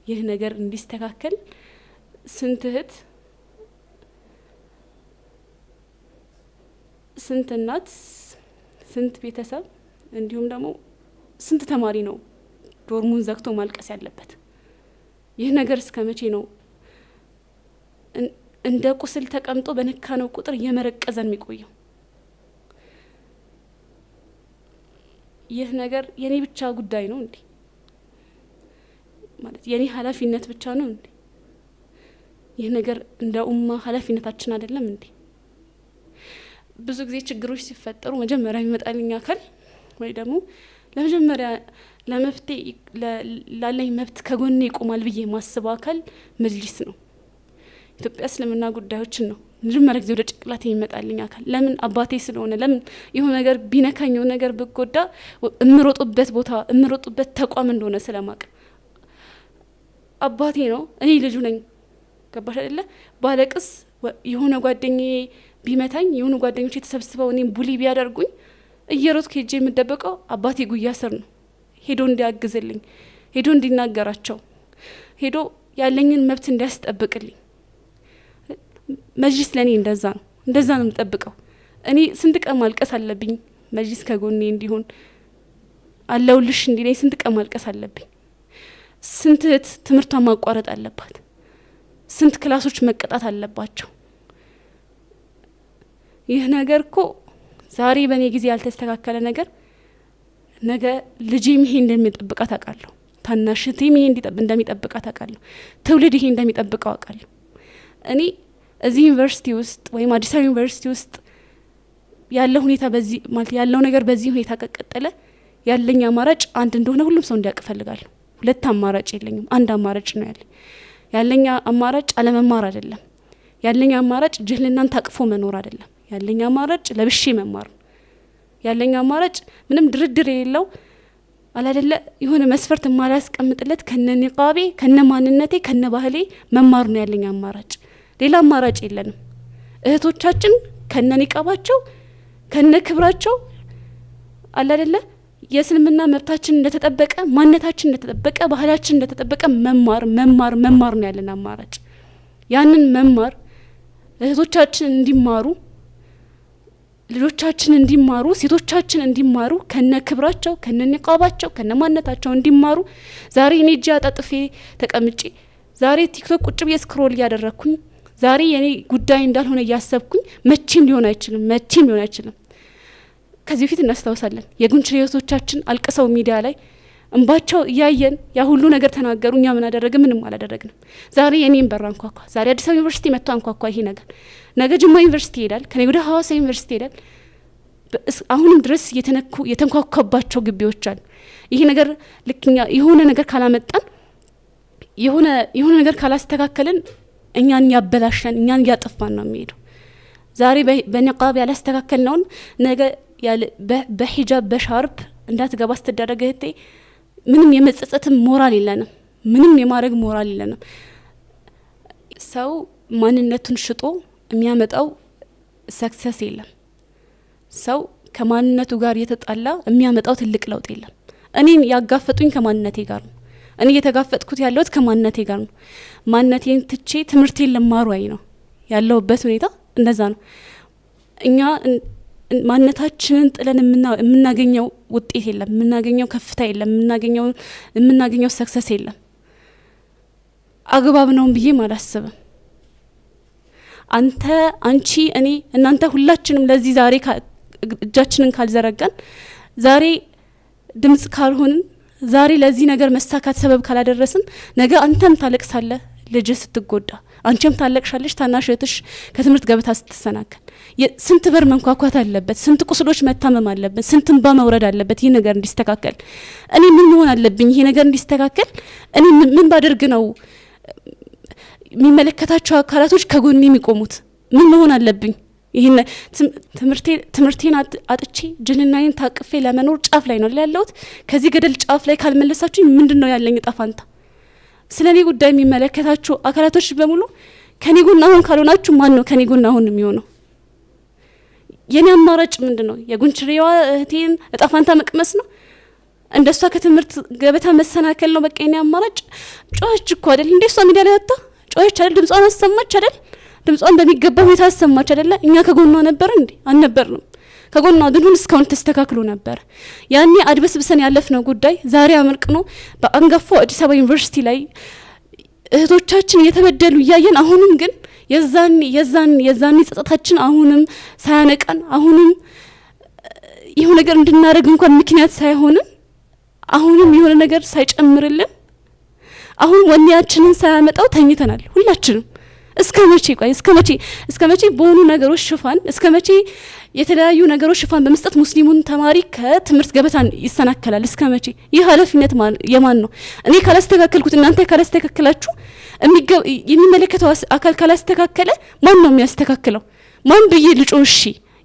ይህ ነገር እንዲስተካከል ስንት እህት፣ ስንት እናት፣ ስንት ቤተሰብ እንዲሁም ደግሞ ስንት ተማሪ ነው ዶርሙን ዘግቶ ማልቀስ ያለበት? ይህ ነገር እስከ መቼ ነው እንደ ቁስል ተቀምጦ በነካ ነው ቁጥር እየመረቀዘን የሚቆየው? ይህ ነገር የኔ ብቻ ጉዳይ ነው እንዴ? ማለት የኔ ኃላፊነት ብቻ ነው እንዴ? ይህ ነገር እንደ ኡማ ኃላፊነታችን አይደለም እንዴ? ብዙ ጊዜ ችግሮች ሲፈጠሩ መጀመሪያ የሚመጣልኝ አካል ወይ ደግሞ ለመጀመሪያ ለመፍትሄ ላለኝ መብት ከጎኔ ይቆማል ብዬ ማስበው አካል መጅሊስ ነው። ኢትዮጵያ እስልምና ጉዳዮችን ነው መጀመሪያ ጊዜ ወደ ጭቅላቴ የሚመጣልኝ አካል። ለምን? አባቴ ስለሆነ። ለምን? የሆነ ነገር ቢነካኝ የሆነ ነገር ብጎዳ እምሮጥበት ቦታ እምሮጥበት ተቋም እንደሆነ ስለማቅ አባቴ ነው። እኔ ልጁ ነኝ። ገባሽ አይደለ? ባለቅስ የሆነ ጓደኛዬ ቢመታኝ የሆኑ ጓደኞቼ ተሰብስበው እኔም ቡሊ ቢያደርጉኝ እየሮጥኩ ሄጄ የምደበቀው አባቴ ጉያ ስር ነው። ሄዶ እንዲያግዝልኝ፣ ሄዶ እንዲናገራቸው፣ ሄዶ ያለኝን መብት እንዲያስጠብቅልኝ። መጅሊስ ለኔ እንደዛ ነው። እንደዛ ነው የምጠብቀው። እኔ ስንት ቀን ማልቀስ አለብኝ መጅሊስ ከጎኔ እንዲሆን አለውልሽ እንዲለኝ ስንት ቀን ማልቀስ አለብኝ? ስንት እህት ትምህርቷን ማቋረጥ አለባት? ስንት ክላሶች መቀጣት አለባቸው? ይህ ነገር እኮ ዛሬ በእኔ ጊዜ ያልተስተካከለ ነገር ነገ ልጄም ይሄ እንደሚጠብቃት አውቃለሁ። ታናሽቴም ይሄ እንደሚጠብቃት አውቃለሁ። ትውልድ ይሄ እንደሚጠብቀው አውቃለሁ። እኔ እዚህ ዩኒቨርሲቲ ውስጥ ወይም አዲስ አበባ ዩኒቨርሲቲ ውስጥ ያለው ሁኔታ በዚህ ማለት ያለው ነገር በዚህ ሁኔታ ከቀጠለ ያለኝ አማራጭ አንድ እንደሆነ ሁሉም ሰው እንዲያውቅ እፈልጋለሁ። ሁለት አማራጭ የለኝም። አንድ አማራጭ ነው ያለኝ። ያለኝ አማራጭ አለመማር አይደለም። ያለኝ አማራጭ ጅህልናን ታቅፎ መኖር አይደለም። ያለኝ አማራጭ ለብሼ መማር ነው። ያለኝ አማራጭ ምንም ድርድር የሌለው አላደለ የሆነ መስፈርት ማላስቀምጥለት ከነ ኒቃቤ ከነ ማንነቴ ከነ ባህሌ መማር ነው ያለኝ አማራጭ። ሌላ አማራጭ የለንም። እህቶቻችን ከነ ኒቃባቸው ከነ ክብራቸው አላደለ የእስልምና መብታችን እንደተጠበቀ ማንነታችን እንደተጠበቀ ባህላችን እንደተጠበቀ መማር ነው ያለን አማራጭ። ያንን መማር እህቶቻችን እንዲማሩ ልጆቻችን እንዲማሩ ሴቶቻችን እንዲማሩ ከነ ክብራቸው ከነ ንቃባቸው ከነ ማንነታቸው እንዲማሩ ዛሬ እኔ እጄ አጣጥፌ ተቀምጬ ዛሬ ቲክቶክ ቁጭ ብዬ ስክሮል እያደረኩኝ ዛሬ የኔ ጉዳይ እንዳልሆነ እያሰብኩኝ መቼም ሊሆን አይችልም። ከዚህ በፊት እናስታውሳለን የጉንችሬ እህቶቻችን አልቅሰው ሚዲያ ላይ እንባቸው እያየን ያ ሁሉ ነገር ተናገሩ። እኛ ምን አደረገ? ምንም አላደረግንም። ዛሬ የኔን በር አንኳኳ። ዛሬ አዲስ አበባ ዩኒቨርሲቲ መጥቶ አንኳኳ። ይሄ ነገር ነገ ጅማ ዩኒቨርሲቲ ይሄዳል፣ ከነገ ወዲያ ሐዋሳ ዩኒቨርሲቲ ይሄዳል። አሁንም ድረስ የተንኳኳባቸው ግቢዎች አሉ። ይሄ ነገር ልክኛ የሆነ ነገር ካላመጣን የሆነ ነገር ካላስተካከልን እኛን ያበላሸን እኛን ያጠፋን ነው የሚሄደው። ዛሬ በንቃብ ያላስተካከልነውን ነገ በሂጃብ በሻርፕ እንዳትገባ ስትደረገ እህቴ ምንም የመጸጸትም ሞራል የለንም፣ ምንም የማድረግ ሞራል የለንም። ሰው ማንነቱን ሽጦ የሚያመጣው ሰክሰስ የለም። ሰው ከማንነቱ ጋር የተጣላ የሚያመጣው ትልቅ ለውጥ የለም። እኔን ያጋፈጡኝ ከማንነቴ ጋር ነው። እኔ እየተጋፈጥኩት ያለሁት ከማንነቴ ጋር ነው። ማንነቴን ትቼ ትምህርቴን ለማሩ አይ ነው ያለሁበት ሁኔታ እንደዛ ነው። እኛ ማንነታችንን ጥለን የምናገኘው ውጤት የለም፣ የምናገኘው ከፍታ የለም፣ የምናገኘው ሰክሰስ የለም። አግባብ ነው ብዬ አላስብም። አንቺ እኔ እናንተ ሁላችንም ለዚህ ዛሬ እጃችንን ካልዘረጋን ዛሬ ድምጽ ካልሆንን ዛሬ ለዚህ ነገር መሳካት ሰበብ ካላደረስን ነገ አንተም ታለቅሳለህ ልጅ ስትጎዳ፣ አንቺም ታለቅሻለሽ ታናሽ እህትሽ ከትምህርት ገበታ ስትሰናከል። ስንት በር መንኳኳት አለበት፣ ስንት ቁስሎች መታመም አለበት፣ ስንት እንባ መውረድ አለበት ይህ ነገር እንዲስተካከል። እኔ ምን መሆን አለብኝ ይሄ ነገር እንዲስተካከል? እኔ ምን ባደርግ ነው የሚመለከታቸው አካላቶች ከጎኔ የሚቆሙት? ምን መሆን አለብኝ? ይሄን ትምህርቴን አጥቼ ጅንናዬን ታቅፌ ለመኖር ጫፍ ላይ ነው ያለሁት። ከዚህ ገደል ጫፍ ላይ ካልመለሳችሁ ምንድነው ያለኝ ጣፋንታ? ስለኔ ጉዳይ የሚመለከታችሁ አካላቶች በሙሉ ከኔ ጎን አሁን ካልሆናችሁ ማን ነው ከኔ ጎን አሁን የሚሆነው? የኔ አማራጭ ምንድነው? የጉንችሬዋ እህቴን ጣፋንታ መቅመስ ነው? እንደሷ ከትምህርት ገበታ መሰናከል ነው በቃ የኔ አማራጭ? ጮኸች እኮ አይደል እንዴ? እሷ ሚዲያ ላይ ወጣ ጮኸች አይደል? ድምጿን አሰማች አይደል? ድምጿን በሚገባው ሁኔታ አሰማች አይደለ? እኛ ከጎኗ ነበር እንዴ? አልነበርንም። ከጎኗ ግን እስካሁን ተስተካክሎ ነበር። ያኔ አድበስብሰን ያለፍነው ጉዳይ ዛሬ አመልቅኖ በአንጋፋው አዲስ አበባ ዩኒቨርሲቲ ላይ እህቶቻችን እየተበደሉ እያየን አሁንም ግን የዛኔ ጸጸታችን አሁንም ሳያነቃን አሁንም የሆነ ነገር እንድናደርግ እንኳን ምክንያት ሳይሆንም አሁንም የሆነ ነገር ሳይጨምርልን አሁን ወኔያችንን ሳያመጣው ተኝተናል ሁላችንም። እስከ መቼ በሆኑ ነገሮች ሽፋን እስከመቼ የተለያዩ ነገሮች ሽፋን በመስጠት ሙስሊሙን ተማሪ ከትምህርት ገበታን ይሰናከላል? እስከመቼ? ይህ ኃላፊነት የማን ነው? እኔ ካላስተካከልኩት እናንተ ካላስተካከላችሁ የሚመለከተው አካል ካላስተካከለ ማን ነው የሚያስተካክለው? ማን ብዬ ልጮህ? እሺ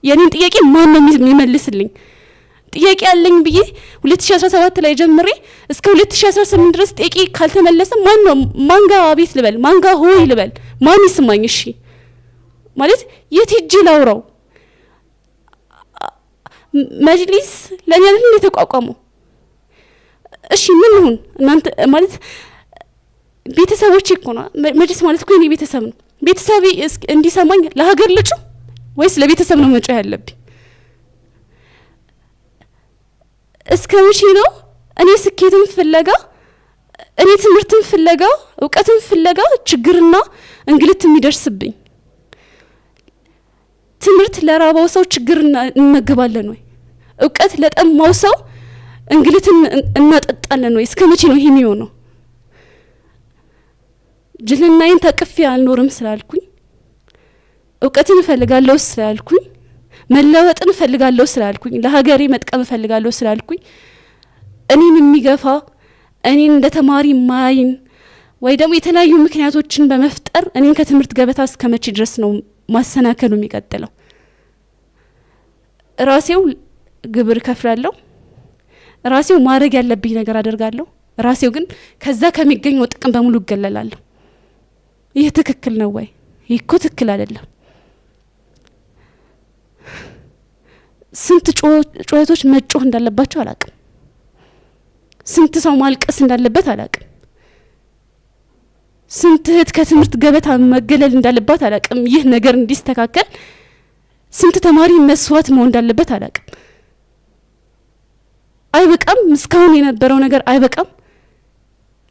የኔን ጥያቄ ማን ነው የሚመልስልኝ? ጥያቄ ያለኝ ብዬ 2017 ላይ ጀምሬ እስከ 2018 ድረስ ጥያቄ ካልተመለሰ ማን ጋር አቤት ልበል? ማን ጋር ሆይ ልበል? ማን ይስማኝ? እሺ ማለት የት ሄጄ ላውራው? መጅሊስ ለኔ አይደል የተቋቋመው? እሺ ምን ይሁን እናንተ ማለት ቤተሰቦች እኮ ነው። መጅሊስ ማለት እኮ የኔ ቤተሰብ ነው። ቤተሰቤ እንዲሰማኝ ለሀገር ልጩ ወይስ ለቤተሰብ ነው መጮህ ያለብኝ? እስከ መቼ ነው እኔ ስኬትን ፍለጋ እኔ ትምህርትን ፍለጋ እውቀትን ፍለጋ ችግርና እንግልት የሚደርስብኝ? ትምህርት ለራባው ሰው ችግርና እንመገባለን ወይ? እውቀት ለጠማው ሰው እንግልትን እናጠጣለን ወይ? እስከ መቼ ነው ይሄ የሚሆነው? ጅልናዬን ታቅፌ አልኖርም ስላልኩኝ እውቀትን እፈልጋለሁ ስላልኩኝ መለወጥን እፈልጋለሁ ስላልኩኝ ለሀገሬ መጥቀም እፈልጋለሁ ስላልኩኝ እኔን የሚገፋ እኔን እንደ ተማሪ ማይን ወይ ደግሞ የተለያዩ ምክንያቶችን በመፍጠር እኔን ከትምህርት ገበታ እስከመቼ ድረስ ነው ማሰናከሉ የሚቀጥለው? ራሴው ግብር ከፍላለሁ፣ ራሴው ማድረግ ያለብኝ ነገር አደርጋለሁ፣ ራሴው ግን ከዛ ከሚገኘው ጥቅም በሙሉ እገለላለሁ። ይህ ትክክል ነው ወይ? ይህ እኮ ትክክል አይደለም። ስንት ጩኸቶች መጮህ እንዳለባቸው አላቅም። ስንት ሰው ማልቀስ እንዳለበት አላቅም። ስንት እህት ከትምህርት ገበታ መገለል እንዳለባት አላቅም። ይህ ነገር እንዲስተካከል ስንት ተማሪ መስዋዕት መሆን እንዳለበት አላቅም። አይበቃም? እስካሁን የነበረው ነገር አይበቃም?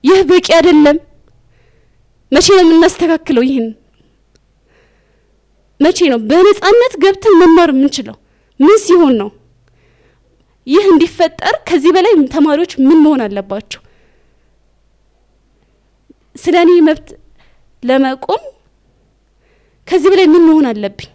ይህ በቂ አይደለም? መቼ ነው የምናስተካክለው? ይህን መቼ ነው በነጻነት ገብተን መማር የምንችለው? ምን ሲሆን ነው? ይህ እንዲፈጠር ከዚህ በላይ ተማሪዎች ምን መሆን አለባቸው? ስለኔ መብት ለመቆም ከዚህ በላይ ምን መሆን አለብኝ?